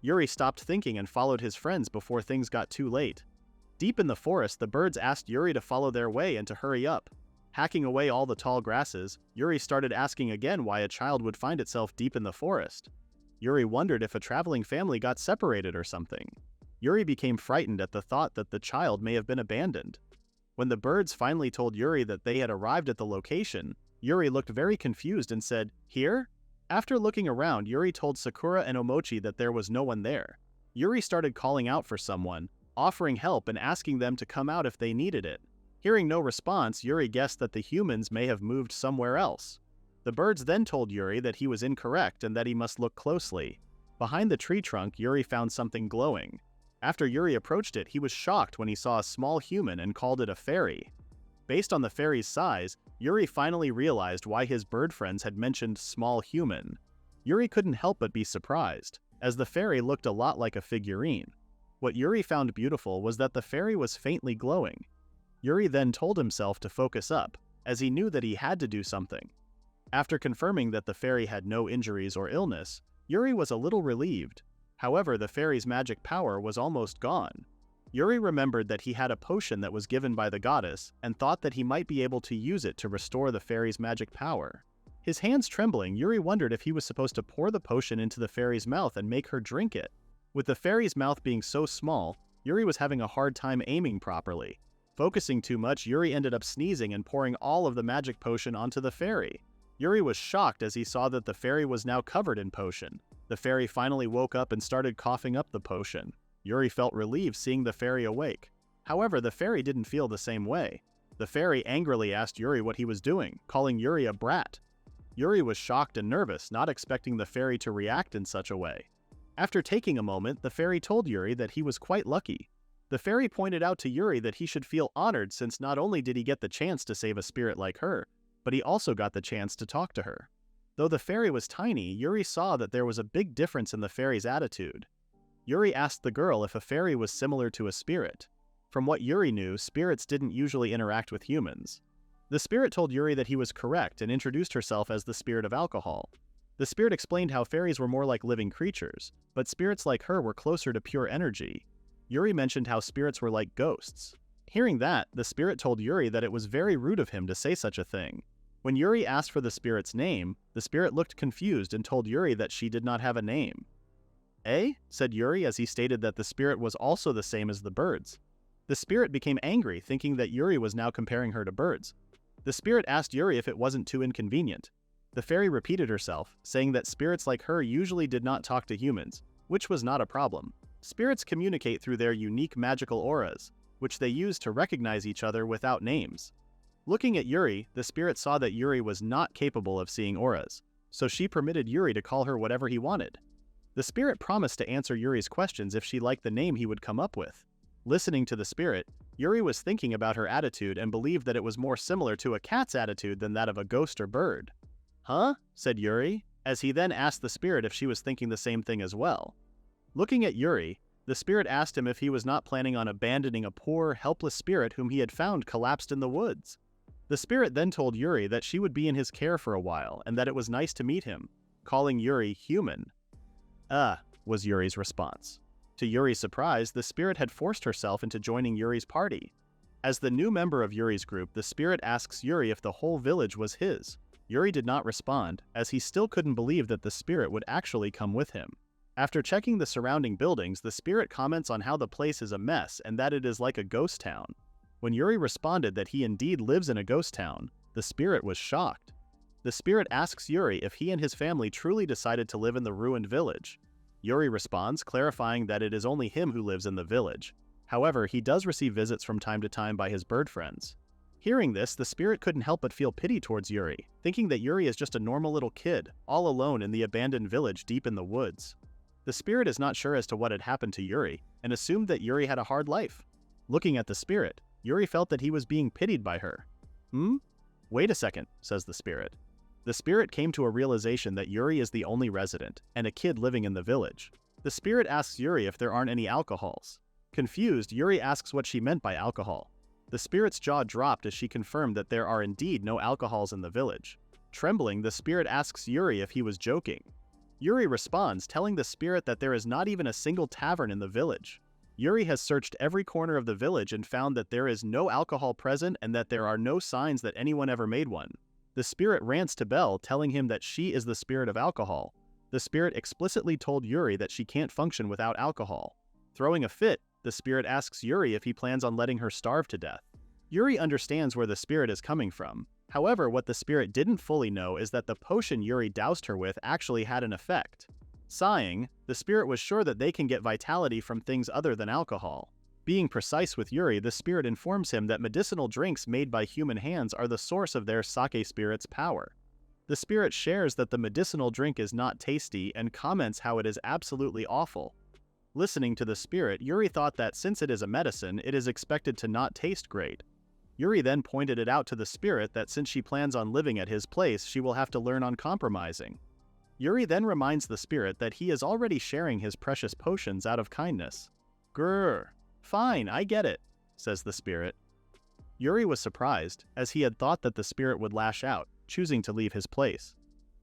Yuri stopped thinking and followed his friends before things got too late. Deep in the forest, the birds asked Yuri to follow their way and to hurry up. Hacking away all the tall grasses, Yuri started asking again why a child would find itself deep in the forest. Yuri wondered if a traveling family got separated or something. Yuri became frightened at the thought that the child may have been abandoned. When the birds finally told Yuri that they had arrived at the location, Yuri looked very confused and said, "Here?" After looking around, Yuri told Sakura and Omochi that there was no one there. Yuri started calling out for someone, offering help and asking them to come out if they needed it. Hearing no response, Yuri guessed that the humans may have moved somewhere else. The birds then told Yuri that he was incorrect and that he must look closely. Behind the tree trunk, Yuri found something glowing. After Yuri approached it, he was shocked when he saw a small human and called it a fairy. Based on the fairy's size, Yuri finally realized why his bird friends had mentioned small human. Yuri couldn't help but be surprised, as the fairy looked a lot like a figurine. What Yuri found beautiful was that the fairy was faintly glowing. Yuri then told himself to focus up, as he knew that he had to do something. After confirming that the fairy had no injuries or illness, Yuri was a little relieved. However, the fairy's magic power was almost gone. Yuri remembered that he had a potion that was given by the goddess and thought that he might be able to use it to restore the fairy's magic power. His hands trembling, Yuri wondered if he was supposed to pour the potion into the fairy's mouth and make her drink it. With the fairy's mouth being so small, Yuri was having a hard time aiming properly. Focusing too much, Yuri ended up sneezing and pouring all of the magic potion onto the fairy. Yuri was shocked as he saw that the fairy was now covered in potion. The fairy finally woke up and started coughing up the potion. Yuri felt relieved seeing the fairy awake. However, the fairy didn't feel the same way. The fairy angrily asked Yuri what he was doing, calling Yuri a brat. Yuri was shocked and nervous, not expecting the fairy to react in such a way. After taking a moment, the fairy told Yuri that he was quite lucky. The fairy pointed out to Yuri that he should feel honored since not only did he get the chance to save a spirit like her, but he also got the chance to talk to her. Though the fairy was tiny, Yuri saw that there was a big difference in the fairy's attitude. Yuri asked the girl if a fairy was similar to a spirit. From what Yuri knew, spirits didn't usually interact with humans. The spirit told Yuri that he was correct and introduced herself as the spirit of alcohol. The spirit explained how fairies were more like living creatures, but spirits like her were closer to pure energy. Yuri mentioned how spirits were like ghosts. Hearing that, the spirit told Yuri that it was very rude of him to say such a thing. When Yuri asked for the spirit's name, the spirit looked confused and told Yuri that she did not have a name. "Eh?" said Yuri as he stated that the spirit was also the same as the birds. The spirit became angry, thinking that Yuri was now comparing her to birds. The spirit asked Yuri if it wasn't too inconvenient. The fairy repeated herself, saying that spirits like her usually did not talk to humans, which was not a problem. Spirits communicate through their unique magical auras, which they use to recognize each other without names. Looking at Yuri, the spirit saw that Yuri was not capable of seeing auras, so she permitted Yuri to call her whatever he wanted. The spirit promised to answer Yuri's questions if she liked the name he would come up with. Listening to the spirit, Yuri was thinking about her attitude and believed that it was more similar to a cat's attitude than that of a ghost or bird. "Huh?" said Yuri, as he then asked the spirit if she was thinking the same thing as well. Looking at Yuri, the spirit asked him if he was not planning on abandoning a poor, helpless spirit whom he had found collapsed in the woods. The spirit then told Yuri that she would be in his care for a while and that it was nice to meet him, calling Yuri human. Was Yuri's response. To Yuri's surprise, the spirit had forced herself into joining Yuri's party. As the new member of Yuri's group, the spirit asks Yuri if the whole village was his. Yuri did not respond, as he still couldn't believe that the spirit would actually come with him. After checking the surrounding buildings, the spirit comments on how the place is a mess and that it is like a ghost town. When Yuri responded that he indeed lives in a ghost town, the spirit was shocked. The spirit asks Yuri if he and his family truly decided to live in the ruined village. Yuri responds, clarifying that it is only him who lives in the village. However, he does receive visits from time to time by his bird friends. Hearing this, the spirit couldn't help but feel pity towards Yuri, thinking that Yuri is just a normal little kid, all alone in the abandoned village deep in the woods. The spirit is not sure as to what had happened to Yuri, and assumed that Yuri had a hard life. Looking at the spirit, Yuri felt that he was being pitied by her. "Wait a second," says the spirit. The spirit came to a realization that Yuri is the only resident, and a kid living in the village. The spirit asks Yuri if there aren't any alcohols. Confused, Yuri asks what she meant by alcohol. The spirit's jaw dropped as she confirmed that there are indeed no alcohols in the village. Trembling, the spirit asks Yuri if he was joking. Yuri responds, telling the spirit that there is not even a single tavern in the village. Yuri has searched every corner of the village and found that there is no alcohol present and that there are no signs that anyone ever made one. The spirit rants to Belle, telling him that she is the spirit of alcohol. The spirit explicitly told Yuri that she can't function without alcohol. Throwing a fit, the spirit asks Yuri if he plans on letting her starve to death. Yuri understands where the spirit is coming from. However, what the spirit didn't fully know is that the potion Yuri doused her with actually had an effect. Sighing, the spirit was sure that they can get vitality from things other than alcohol. Being precise with Yuri, the spirit informs him that medicinal drinks made by human hands are the source of their sake spirit's power. The spirit shares that the medicinal drink is not tasty and comments how it is absolutely awful. Listening to the spirit, Yuri thought that since it is a medicine, it is expected to not taste great. Yuri then pointed it out to the spirit that since she plans on living at his place, she will have to learn on compromising. Yuri then reminds the spirit that he is already sharing his precious potions out of kindness. Grrr. Fine, I get it, says the spirit. Yuri was surprised, as he had thought that the spirit would lash out, choosing to leave his place.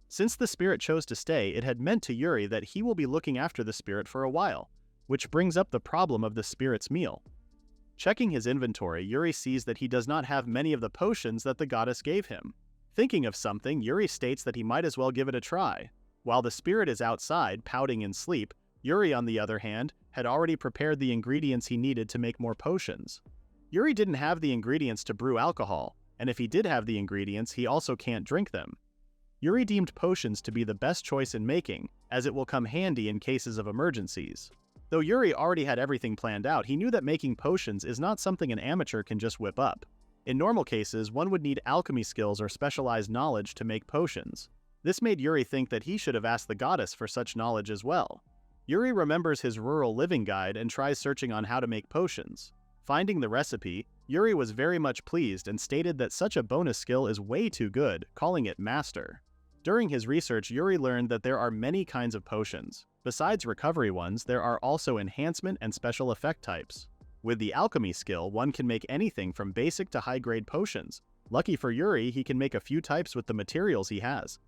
Since the spirit chose to stay, it had meant to Yuri that he will be looking after the spirit for a while, which brings up the problem of the spirit's meal. Checking his inventory, Yuri sees that he does not have many of the potions that the goddess gave him. Thinking of something, Yuri states that he might as well give it a try. While the spirit is outside, pouting in sleep, Yuri, on the other hand, had already prepared the ingredients he needed to make more potions. Yuri didn't have the ingredients to brew alcohol, and if he did have the ingredients, he also can't drink them. Yuri deemed potions to be the best choice in making, as it will come handy in cases of emergencies. Though Yuri already had everything planned out, he knew that making potions is not something an amateur can just whip up. In normal cases, one would need alchemy skills or specialized knowledge to make potions. This made Yuri think that he should have asked the goddess for such knowledge as well. Yuri remembers his rural living guide and tries searching on how to make potions. Finding the recipe, Yuri was very much pleased and stated that such a bonus skill is way too good, calling it master. During his research, Yuri learned that there are many kinds of potions. Besides recovery ones, there are also enhancement and special effect types. With the alchemy skill, one can make anything from basic to high-grade potions. Lucky for Yuri, he can make a few types with the materials he has.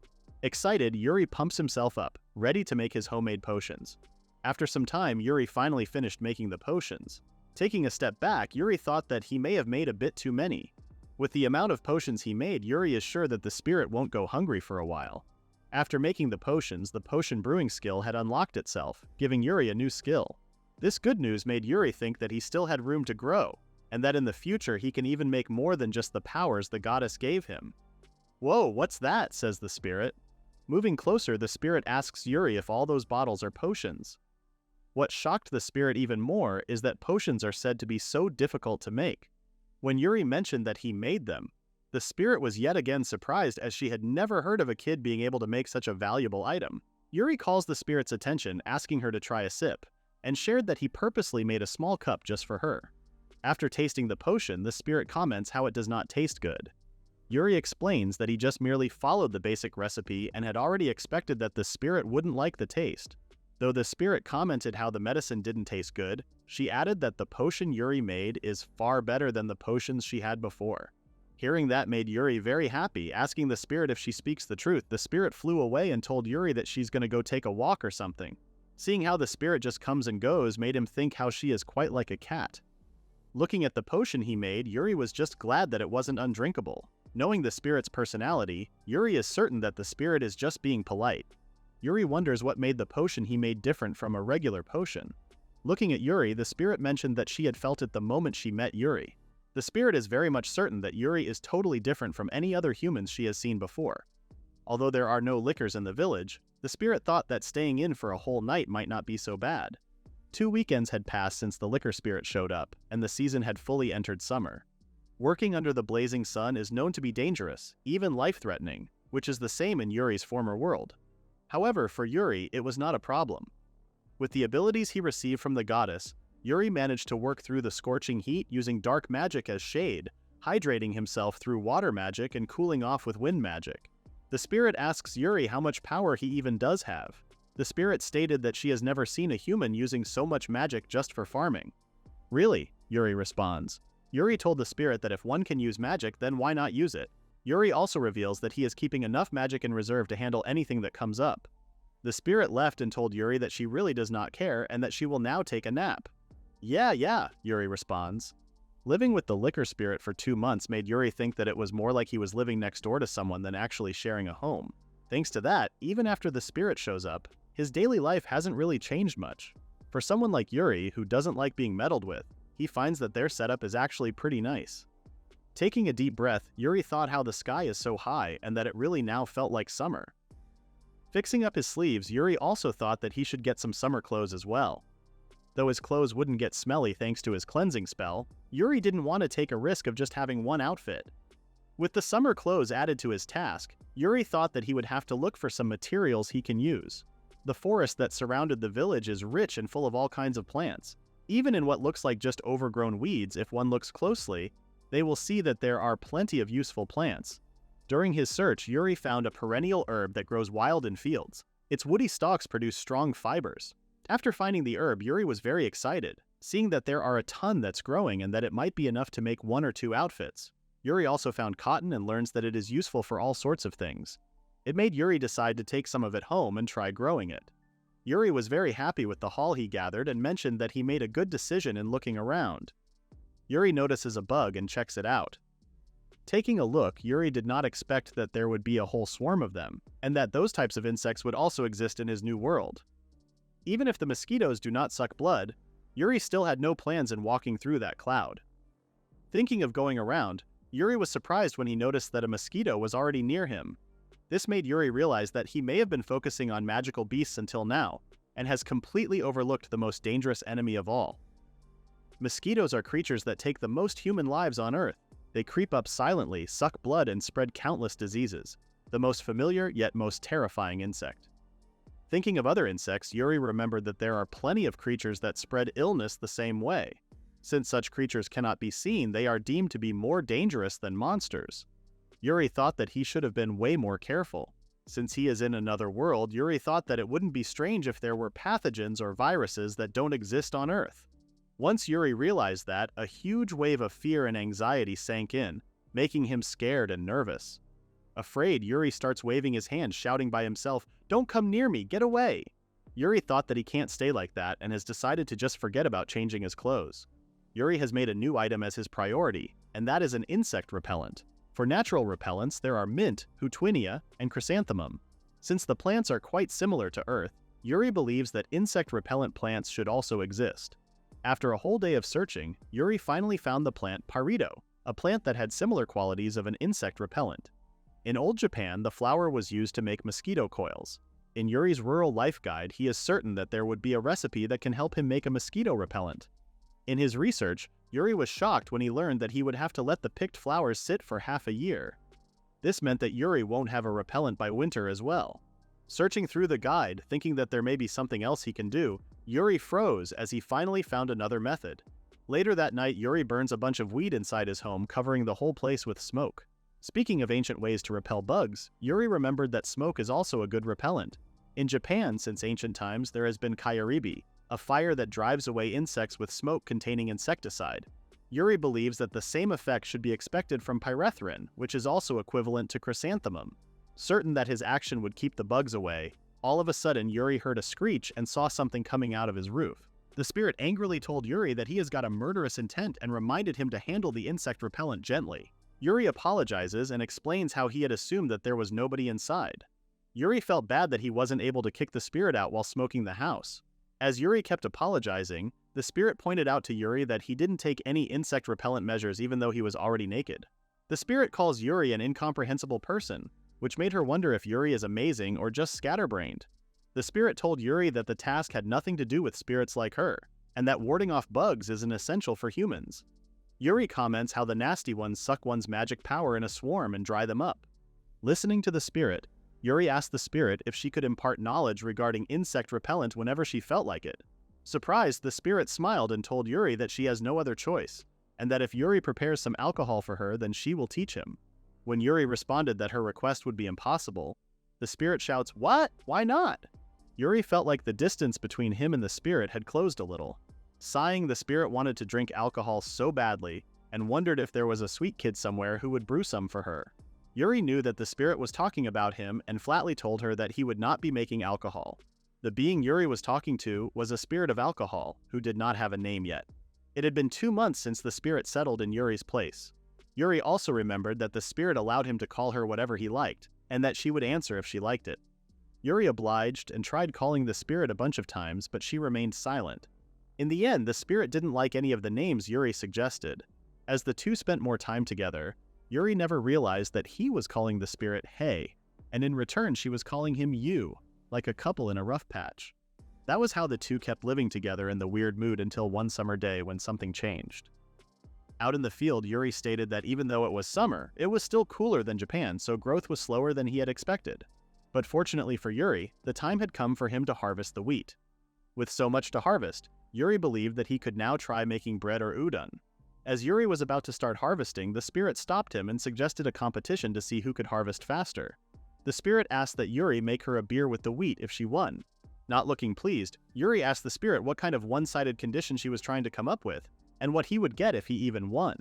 Excited, Yuri pumps himself up, ready to make his homemade potions. After some time, Yuri finally finished making the potions. Taking a step back, Yuri thought that he may have made a bit too many. With the amount of potions he made, Yuri is sure that the spirit won't go hungry for a while. After making the potions, the potion brewing skill had unlocked itself, giving Yuri a new skill. This good news made Yuri think that he still had room to grow, and that in the future he can even make more than just the powers the goddess gave him. "Whoa, what's that?" says the spirit. Moving closer, the spirit asks Yuri if all those bottles are potions. What shocked the spirit even more is that potions are said to be so difficult to make. When Yuri mentioned that he made them, the spirit was yet again surprised, as she had never heard of a kid being able to make such a valuable item. Yuri calls the spirit's attention, asking her to try a sip, and shared that he purposely made a small cup just for her. After tasting the potion, the spirit comments how it does not taste good. Yuri explains that he just merely followed the basic recipe and had already expected that the spirit wouldn't like the taste. Though the spirit commented how the medicine didn't taste good, she added that the potion Yuri made is far better than the potions she had before. Hearing that made Yuri very happy, asking the spirit if she speaks the truth. The spirit flew away and told Yuri that she's going to go take a walk or something. Seeing how the spirit just comes and goes made him think how she is quite like a cat. Looking at the potion he made, Yuri was just glad that it wasn't undrinkable. Knowing the spirit's personality, Yuri is certain that the spirit is just being polite. Yuri wonders what made the potion he made different from a regular potion. Looking at Yuri, the spirit mentioned that she had felt it the moment she met Yuri. The spirit is very much certain that Yuri is totally different from any other humans she has seen before. Although there are no liquors in the village, the spirit thought that staying in for a whole night might not be so bad. 2 weekends had passed since the liquor spirit showed up, and the season had fully entered summer. Working under the blazing sun is known to be dangerous, even life-threatening, which is the same in Yuri's former world. However, for Yuri, it was not a problem. With the abilities he received from the goddess, Yuri managed to work through the scorching heat using dark magic as shade, hydrating himself through water magic and cooling off with wind magic. The spirit asks Yuri how much power he even does have. The spirit stated that she has never seen a human using so much magic just for farming. Really? Yuri responds. Yuri told the spirit that if one can use magic, then why not use it? Yuri also reveals that he is keeping enough magic in reserve to handle anything that comes up. The spirit left and told Yuri that she really does not care and that she will now take a nap. Yeah, Yuri responds. Living with the liquor spirit for 2 months made Yuri think that it was more like he was living next door to someone than actually sharing a home. Thanks to that, even after the spirit shows up, his daily life hasn't really changed much. For someone like Yuri, who doesn't like being meddled with, he finds that their setup is actually pretty nice. Taking a deep breath, Yuri thought how the sky is so high and that it really now felt like summer. Fixing up his sleeves, Yuri also thought that he should get some summer clothes as well. Though his clothes wouldn't get smelly thanks to his cleansing spell, Yuri didn't want to take a risk of just having one outfit. With the summer clothes added to his task, Yuri thought that he would have to look for some materials he can use. The forest that surrounded the village is rich and full of all kinds of plants. Even in what looks like just overgrown weeds, if one looks closely, they will see that there are plenty of useful plants. During his search, Yuri found a perennial herb that grows wild in fields. Its woody stalks produce strong fibers. After finding the herb, Yuri was very excited, seeing that there are a ton that's growing and that it might be enough to make 1 or 2 outfits. Yuri also found cotton and learns that it is useful for all sorts of things. It made Yuri decide to take some of it home and try growing it. Yuri was very happy with the haul he gathered and mentioned that he made a good decision in looking around. Yuri notices a bug and checks it out. Taking a look, Yuri did not expect that there would be a whole swarm of them, and that those types of insects would also exist in his new world. Even if the mosquitoes do not suck blood, Yuri still had no plans in walking through that cloud. Thinking of going around, Yuri was surprised when he noticed that a mosquito was already near him. This made Yuri realize that he may have been focusing on magical beasts until now, and has completely overlooked the most dangerous enemy of all. Mosquitoes are creatures that take the most human lives on Earth. They creep up silently, suck blood, and spread countless diseases. The most familiar yet most terrifying insect. Thinking of other insects, Yuri remembered that there are plenty of creatures that spread illness the same way. Since such creatures cannot be seen, they are deemed to be more dangerous than monsters. Yuri thought that he should have been way more careful. Since he is in another world, Yuri thought that it wouldn't be strange if there were pathogens or viruses that don't exist on Earth. Once Yuri realized that, a huge wave of fear and anxiety sank in, making him scared and nervous. Afraid, Yuri starts waving his hand, shouting by himself, "Don't come near me, get away!" Yuri thought that he can't stay like that and has decided to just forget about changing his clothes. Yuri has made a new item as his priority, and that is an insect repellent. For natural repellents, there are mint, hutwinia, and chrysanthemum. Since the plants are quite similar to Earth, Yuri believes that insect repellent plants should also exist. After a whole day of searching, Yuri finally found the plant Parido, a plant that had similar qualities of an insect repellent. In old Japan, the flower was used to make mosquito coils. In Yuri's rural life guide, he is certain that there would be a recipe that can help him make a mosquito repellent. In his research, Yuri was shocked when he learned that he would have to let the picked flowers sit for half a year. This meant that Yuri won't have a repellent by winter as well. Searching through the guide, thinking that there may be something else he can do, Yuri froze as he finally found another method. Later that night, Yuri burns a bunch of weed inside his home, covering the whole place with smoke. Speaking of ancient ways to repel bugs, Yuri remembered that smoke is also a good repellent. In Japan, since ancient times, there has been kairibi, a fire that drives away insects with smoke containing insecticide. Yuri believes that the same effect should be expected from pyrethrin, which is also equivalent to chrysanthemum. Certain that his action would keep the bugs away, all of a sudden Yuri heard a screech and saw something coming out of his roof. The spirit angrily told Yuri that he has got a murderous intent and reminded him to handle the insect repellent gently. Yuri apologizes and explains how he had assumed that there was nobody inside. Yuri felt bad that he wasn't able to kick the spirit out while smoking the house. As Yuri kept apologizing, the spirit pointed out to Yuri that he didn't take any insect repellent measures even though he was already naked. The spirit calls Yuri an incomprehensible person, which made her wonder if Yuri is amazing or just scatterbrained. The spirit told Yuri that the task had nothing to do with spirits like her, and that warding off bugs is an essential for humans. Yuri comments how the nasty ones suck one's magic power in a swarm and dry them up. Listening to the spirit, Yuri asked the spirit if she could impart knowledge regarding insect repellent whenever she felt like it. Surprised, the spirit smiled and told Yuri that she has no other choice, and that if Yuri prepares some alcohol for her, then she will teach him. When Yuri responded that her request would be impossible, the spirit shouts, "What? Why not?" Yuri felt like the distance between him and the spirit had closed a little. Sighing, the spirit wanted to drink alcohol so badly and wondered if there was a sweet kid somewhere who would brew some for her. Yuri knew that the spirit was talking about him and flatly told her that he would not be making alcohol. The being Yuri was talking to was a spirit of alcohol who did not have a name yet. It had been 2 months since the spirit settled in Yuri's place. Yuri also remembered that the spirit allowed him to call her whatever he liked, and that she would answer if she liked it. Yuri obliged and tried calling the spirit a bunch of times, but she remained silent. In the end, the spirit didn't like any of the names Yuri suggested. As the two spent more time together, Yuri never realized that he was calling the spirit "hey," and in return she was calling him "you," like a couple in a rough patch. That was how the two kept living together in the weird mood until one summer day when something changed. Out in the field, Yuri stated that even though it was summer, it was still cooler than Japan, so growth was slower than he had expected. But fortunately for Yuri, the time had come for him to harvest the wheat. With so much to harvest, Yuri believed that he could now try making bread or udon. As Yuri was about to start harvesting, the spirit stopped him and suggested a competition to see who could harvest faster. The spirit asked that Yuri make her a beer with the wheat if she won. Not looking pleased, Yuri asked the spirit what kind of one-sided condition she was trying to come up with, and what he would get if he even won.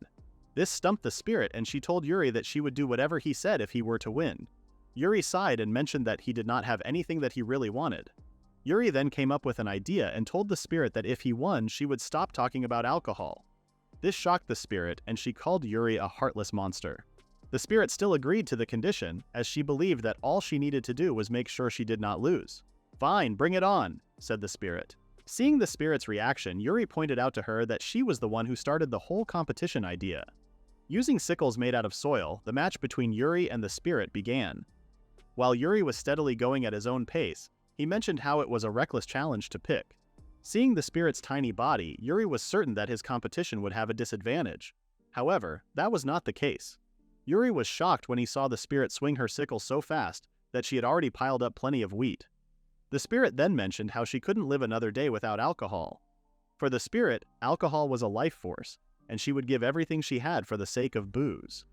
This stumped the spirit, and she told Yuri that she would do whatever he said if he were to win. Yuri sighed and mentioned that he did not have anything that he really wanted. Yuri then came up with an idea and told the spirit that if he won, she would stop talking about alcohol. This shocked the spirit, and she called Yuri a heartless monster. The spirit still agreed to the condition, as she believed that all she needed to do was make sure she did not lose. "Fine, bring it on," said the spirit. Seeing the spirit's reaction, Yuri pointed out to her that she was the one who started the whole competition idea. Using sickles made out of soil, the match between Yuri and the spirit began. While Yuri was steadily going at his own pace, he mentioned how it was a reckless challenge to pick. Seeing the spirit's tiny body, Yuri was certain that his competition would have a disadvantage. However, that was not the case. Yuri was shocked when he saw the spirit swing her sickle so fast that she had already piled up plenty of wheat. The spirit then mentioned how she couldn't live another day without alcohol. For the spirit, alcohol was a life force, and she would give everything she had for the sake of booze.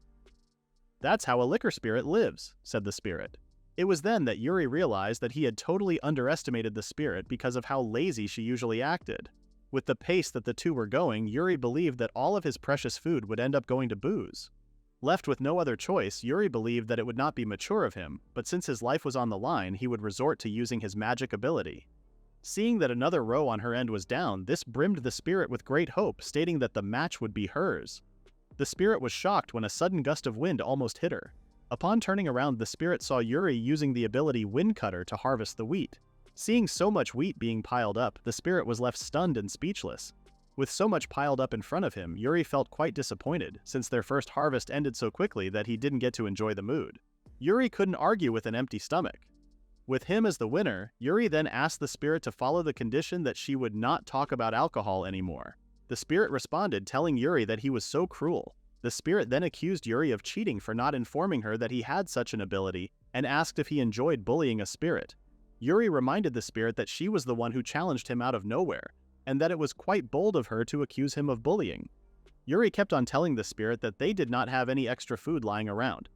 "That's how a liquor spirit lives," said the spirit. It was then that Yuri realized that he had totally underestimated the spirit because of how lazy she usually acted. With the pace that the two were going, Yuri believed that all of his precious food would end up going to booze. Left with no other choice, Yuri believed that it would not be mature of him, but since his life was on the line, he would resort to using his magic ability. Seeing that another row on her end was down, this brimmed the spirit with great hope, stating that the match would be hers. The spirit was shocked when a sudden gust of wind almost hit her. Upon turning around, the spirit saw Yuri using the ability Wind Cutter to harvest the wheat. Seeing so much wheat being piled up, the spirit was left stunned and speechless. With so much piled up in front of him, Yuri felt quite disappointed, since their first harvest ended so quickly that he didn't get to enjoy the mood. Yuri couldn't argue with an empty stomach. With him as the winner, Yuri then asked the spirit to follow the condition that she would not talk about alcohol anymore. The spirit responded, telling Yuri that he was so cruel. The spirit then accused Yuri of cheating for not informing her that he had such an ability, and asked if he enjoyed bullying a spirit. Yuri reminded the spirit that she was the one who challenged him out of nowhere, and that it was quite bold of her to accuse him of bullying. Yuri kept on telling the spirit that they did not have any extra food lying around.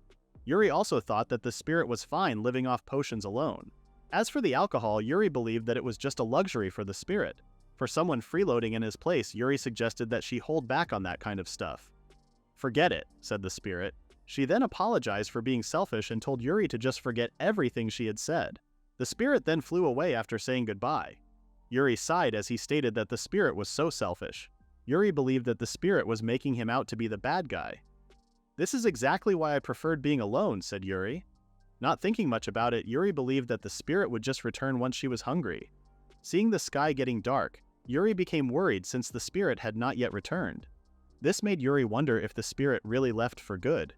Yuri also thought that the spirit was fine living off potions alone. As for the alcohol, Yuri believed that it was just a luxury for the spirit. For someone freeloading in his place, Yuri suggested that she hold back on that kind of stuff. "Forget it," said the spirit. She then apologized for being selfish and told Yuri to just forget everything she had said. The spirit then flew away after saying goodbye. Yuri sighed as he stated that the spirit was so selfish. Yuri believed that the spirit was making him out to be the bad guy. "This is exactly why I preferred being alone," said Yuri. Not thinking much about it, Yuri believed that the spirit would just return once she was hungry. Seeing the sky getting dark, Yuri became worried since the spirit had not yet returned. This made Yuri wonder if the spirit really left for good.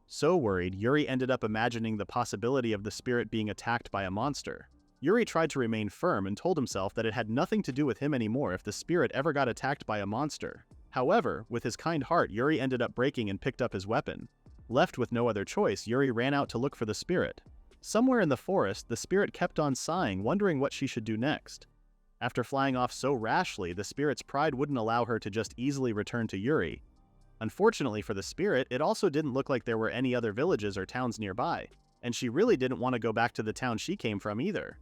So worried, Yuri ended up imagining the possibility of the spirit being attacked by a monster. Yuri tried to remain firm and told himself that it had nothing to do with him anymore if the spirit ever got attacked by a monster. However, with his kind heart, Yuri ended up breaking and picked up his weapon. Left with no other choice, Yuri ran out to look for the spirit. Somewhere in the forest, the spirit kept on sighing, wondering what she should do next. After flying off so rashly, the spirit's pride wouldn't allow her to just easily return to Yuri. Unfortunately for the spirit, it also didn't look like there were any other villages or towns nearby, and she really didn't want to go back to the town she came from either.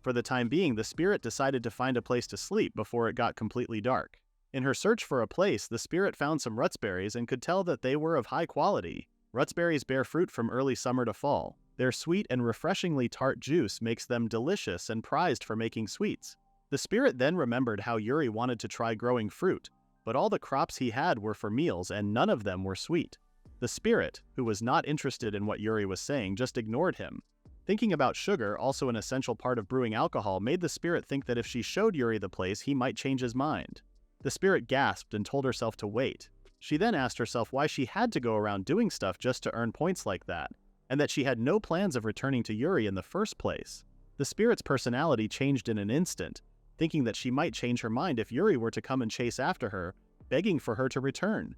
For the time being, the spirit decided to find a place to sleep before it got completely dark. In her search for a place, the spirit found some rutsberries and could tell that they were of high quality. Rutsberries bear fruit from early summer to fall. Their sweet and refreshingly tart juice makes them delicious and prized for making sweets. The spirit then remembered how Yuri wanted to try growing fruit, but all the crops he had were for meals and none of them were sweet. The spirit, who was not interested in what Yuri was saying, just ignored him. Thinking about sugar, also an essential part of brewing alcohol, made the spirit think that if she showed Yuri the place, he might change his mind. The spirit gasped and told herself to wait. She then asked herself why she had to go around doing stuff just to earn points like that, and that she had no plans of returning to Yuri in the first place. The spirit's personality changed in an instant, thinking that she might change her mind if Yuri were to come and chase after her, begging for her to return.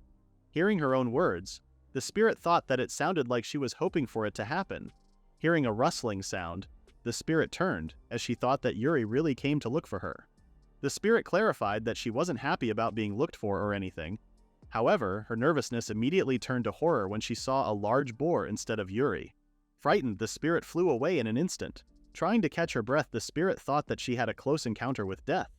Hearing her own words, the spirit thought that it sounded like she was hoping for it to happen. Hearing a rustling sound, the spirit turned, as she thought that Yuri really came to look for her. The spirit clarified that she wasn't happy about being looked for or anything. However, her nervousness immediately turned to horror when she saw a large boar instead of Yuri. Frightened, the spirit flew away in an instant. Trying to catch her breath, the spirit thought that she had a close encounter with death.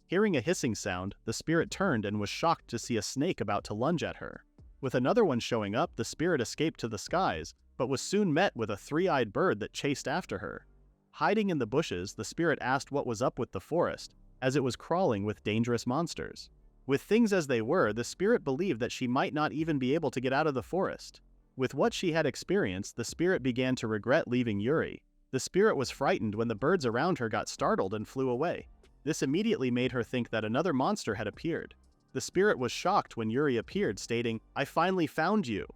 Hearing a hissing sound, the spirit turned and was shocked to see a snake about to lunge at her. With another one showing up, the spirit escaped to the skies, but was soon met with a three-eyed bird that chased after her. Hiding in the bushes, the spirit asked what was up with the forest, as it was crawling with dangerous monsters. With things as they were, the spirit believed that she might not even be able to get out of the forest. With what she had experienced, the spirit began to regret leaving Yuri. The spirit was frightened when the birds around her got startled and flew away. This immediately made her think that another monster had appeared. The spirit was shocked when Yuri appeared, stating, "I finally found you."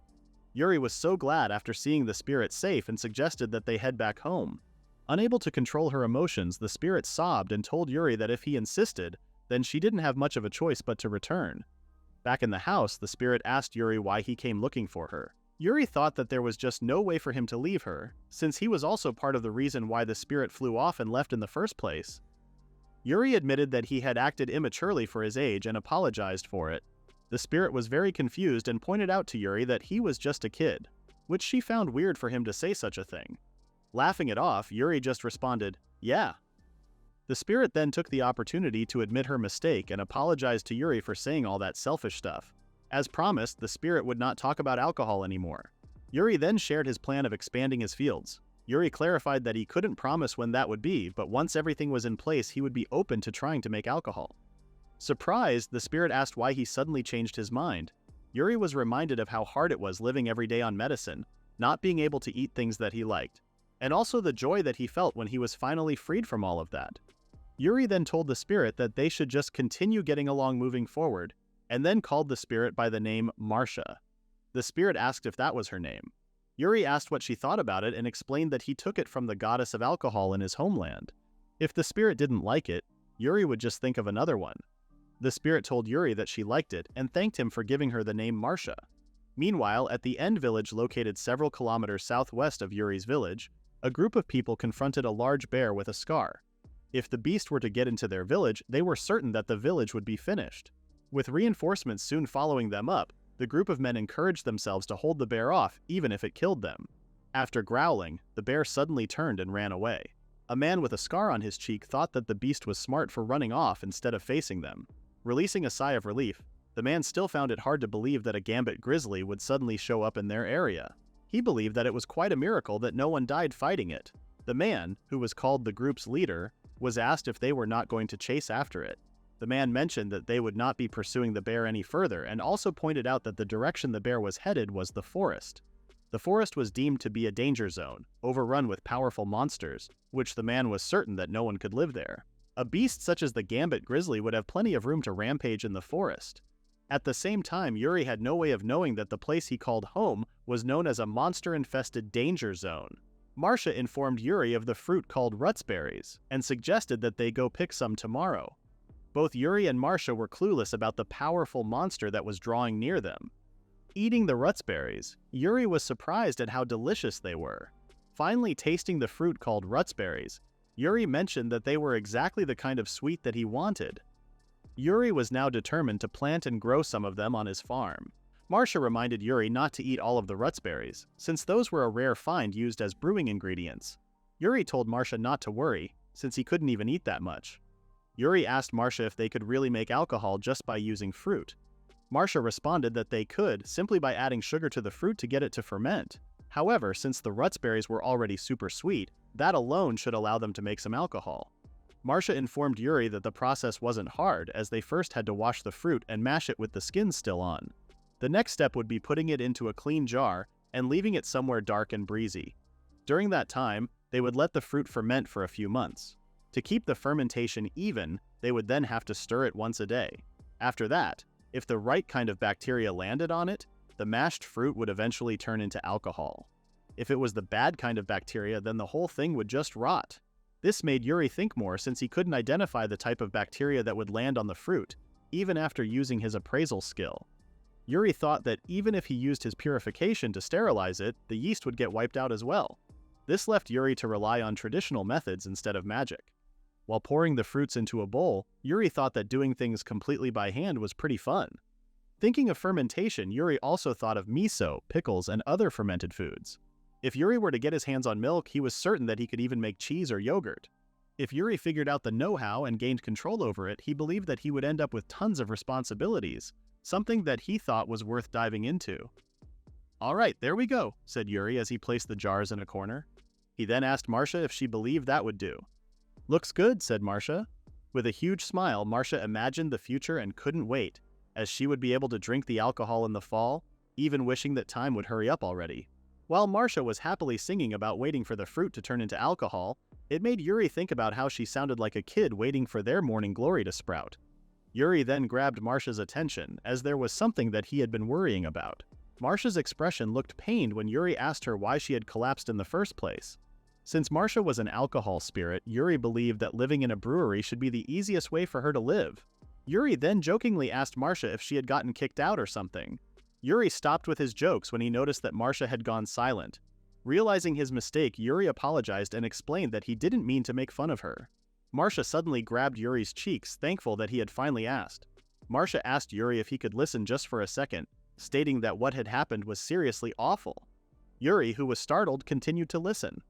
Yuri was so glad after seeing the spirit safe and suggested that they head back home. Unable to control her emotions, the spirit sobbed and told Yuri that if he insisted, then she didn't have much of a choice but to return. Back in the house, the spirit asked Yuri why he came looking for her. Yuri thought that there was just no way for him to leave her, since he was also part of the reason why the spirit flew off and left in the first place. Yuri admitted that he had acted immaturely for his age and apologized for it. The spirit was very confused and pointed out to Yuri that he was just a kid, which she found weird for him to say such a thing. Laughing it off, Yuri just responded, "Yeah." The spirit then took the opportunity to admit her mistake and apologized to Yuri for saying all that selfish stuff. As promised, the spirit would not talk about alcohol anymore. Yuri then shared his plan of expanding his fields. Yuri clarified that he couldn't promise when that would be, but once everything was in place, he would be open to trying to make alcohol. Surprised, the spirit asked why he suddenly changed his mind. Yuri was reminded of how hard it was living every day on medicine, not being able to eat things that he liked, and also the joy that he felt when he was finally freed from all of that. Yuri then told the spirit that they should just continue getting along moving forward, and then called the spirit by the name Marcia. The spirit asked if that was her name. Yuri asked what she thought about it and explained that he took it from the goddess of alcohol in his homeland. If the spirit didn't like it, Yuri would just think of another one. The spirit told Yuri that she liked it and thanked him for giving her the name Marcia. Meanwhile, at the End village located several kilometers southwest of Yuri's village, a group of people confronted a large bear with a scar. If the beast were to get into their village, they were certain that the village would be finished. With reinforcements soon following them up, the group of men encouraged themselves to hold the bear off, even if it killed them. After growling, the bear suddenly turned and ran away. A man with a scar on his cheek thought that the beast was smart for running off instead of facing them. Releasing a sigh of relief, the man still found it hard to believe that a gambit grizzly would suddenly show up in their area. He believed that it was quite a miracle that no one died fighting it. The man, who was called the group's leader, was asked if they were not going to chase after it. The man mentioned that they would not be pursuing the bear any further and also pointed out that the direction the bear was headed was the forest. The forest was deemed to be a danger zone, overrun with powerful monsters, which the man was certain that no one could live there. A beast such as the gambit grizzly would have plenty of room to rampage in the forest. At the same time, Yuri had no way of knowing that the place he called home was known as a monster-infested danger zone. Marcia informed Yuri of the fruit called rutsberries and suggested that they go pick some tomorrow. Both Yuri and Marcia were clueless about the powerful monster that was drawing near them. Eating the rutsberries, Yuri was surprised at how delicious they were. Finally tasting the fruit called rutsberries, Yuri mentioned that they were exactly the kind of sweet that he wanted. Yuri was now determined to plant and grow some of them on his farm. Marcia reminded Yuri not to eat all of the rutsberries, since those were a rare find used as brewing ingredients. Yuri told Marcia not to worry, since he couldn't even eat that much. Yuri asked Marcia if they could really make alcohol just by using fruit. Marcia responded that they could, simply by adding sugar to the fruit to get it to ferment. However, since the rutsberries were already super sweet, that alone should allow them to make some alcohol. Marcia informed Yuri that the process wasn't hard, as they first had to wash the fruit and mash it with the skin still on. The next step would be putting it into a clean jar and leaving it somewhere dark and breezy. During that time, they would let the fruit ferment for a few months. To keep the fermentation even, they would then have to stir it once a day. After that, if the right kind of bacteria landed on it, the mashed fruit would eventually turn into alcohol. If it was the bad kind of bacteria, then the whole thing would just rot. This made Yuri think more, since he couldn't identify the type of bacteria that would land on the fruit, even after using his appraisal skill. Yuri thought that even if he used his purification to sterilize it, the yeast would get wiped out as well. This left Yuri to rely on traditional methods instead of magic. While pouring the fruits into a bowl, Yuri thought that doing things completely by hand was pretty fun. Thinking of fermentation, Yuri also thought of miso, pickles, and other fermented foods. If Yuri were to get his hands on milk, he was certain that he could even make cheese or yogurt. If Yuri figured out the know-how and gained control over it, he believed that he would end up with tons of responsibilities, something that he thought was worth diving into. "Alright, there we go," said Yuri as he placed the jars in a corner. He then asked Marcia if she believed that would do. "Looks good," said Marcia. With a huge smile, Marcia imagined the future and couldn't wait, as she would be able to drink the alcohol in the fall, even wishing that time would hurry up already. While Marcia was happily singing about waiting for the fruit to turn into alcohol, it made Yuri think about how she sounded like a kid waiting for their morning glory to sprout. Yuri then grabbed Marcia's attention, as there was something that he had been worrying about. Marcia's expression looked pained when Yuri asked her why she had collapsed in the first place. Since Marcia was an alcohol spirit, Yuri believed that living in a brewery should be the easiest way for her to live. Yuri then jokingly asked Marcia if she had gotten kicked out or something. Yuri stopped with his jokes when he noticed that Marcia had gone silent. Realizing his mistake, Yuri apologized and explained that he didn't mean to make fun of her. Marcia suddenly grabbed Yuri's cheeks, thankful that he had finally asked. Marcia asked Yuri if he could listen just for a second, stating that what had happened was seriously awful. Yuri, who was startled, continued to listen.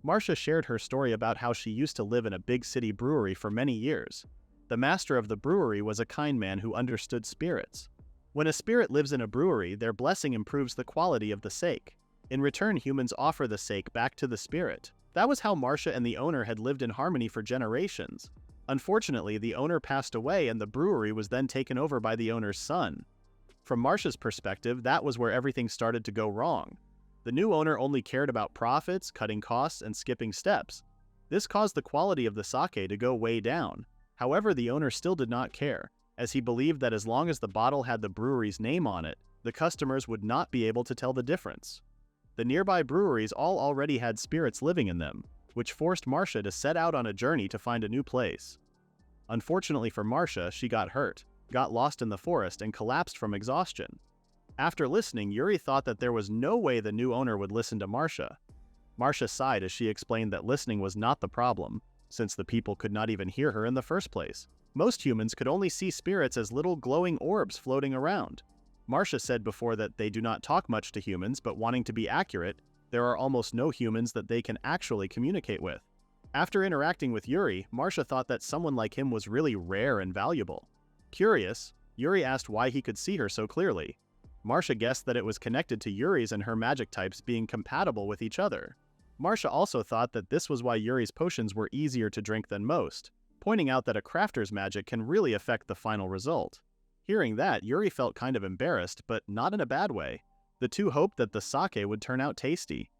Marcia shared her story about how she used to live in a big city brewery for many years. The master of the brewery was a kind man who understood spirits. When a spirit lives in a brewery, their blessing improves the quality of the sake. In return, humans offer the sake back to the spirit. That was how Marcia and the owner had lived in harmony for generations. Unfortunately, the owner passed away and the brewery was then taken over by the owner's son. From Marcia's perspective, that was where everything started to go wrong. The new owner only cared about profits, cutting costs, and skipping steps. This caused the quality of the sake to go way down. However, the owner still did not care, as he believed that as long as the bottle had the brewery's name on it, the customers would not be able to tell the difference. The nearby breweries all already had spirits living in them, which forced Marcia to set out on a journey to find a new place. Unfortunately for Marcia, she got hurt, got lost in the forest, and collapsed from exhaustion. After listening, Yuri thought that there was no way the new owner would listen to Marcia. Marcia sighed as she explained that listening was not the problem, since the people could not even hear her in the first place. Most humans could only see spirits as little glowing orbs floating around. Marcia said before that they do not talk much to humans, but wanting to be accurate, there are almost no humans that they can actually communicate with. After interacting with Yuri, Marcia thought that someone like him was really rare and valuable. Curious, Yuri asked why he could see her so clearly. Marcia guessed that it was connected to Yuri's and her magic types being compatible with each other. Marcia also thought that this was why Yuri's potions were easier to drink than most, pointing out that a crafter's magic can really affect the final result. Hearing that, Yuri felt kind of embarrassed, but not in a bad way. The two hoped that the sake would turn out tasty.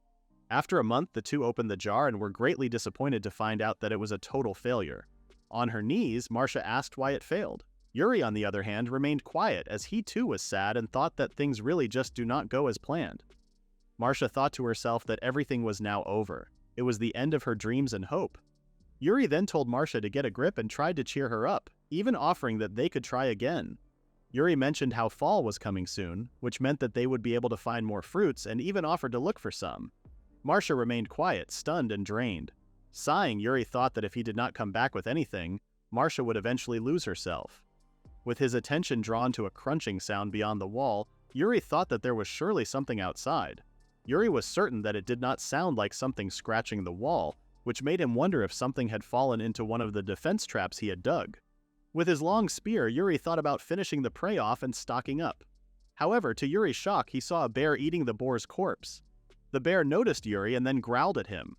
After a month, the two opened the jar and were greatly disappointed to find out that it was a total failure. On her knees, Marcia asked why it failed. Yuri, on the other hand, remained quiet as he too was sad and thought that things really just do not go as planned. Marcia thought to herself that everything was now over. It was the end of her dreams and hope. Yuri then told Marcia to get a grip and tried to cheer her up, even offering that they could try again. Yuri mentioned how fall was coming soon, which meant that they would be able to find more fruits and even offered to look for some. Marcia remained quiet, stunned and drained. Sighing, Yuri thought that if he did not come back with anything, Marcia would eventually lose herself. With his attention drawn to a crunching sound beyond the wall, Yuri thought that there was surely something outside. Yuri was certain that it did not sound like something scratching the wall, which made him wonder if something had fallen into one of the defense traps he had dug. With his long spear, Yuri thought about finishing the prey off and stocking up. However, to Yuri's shock, he saw a bear eating the boar's corpse. The bear noticed Yuri and then growled at him.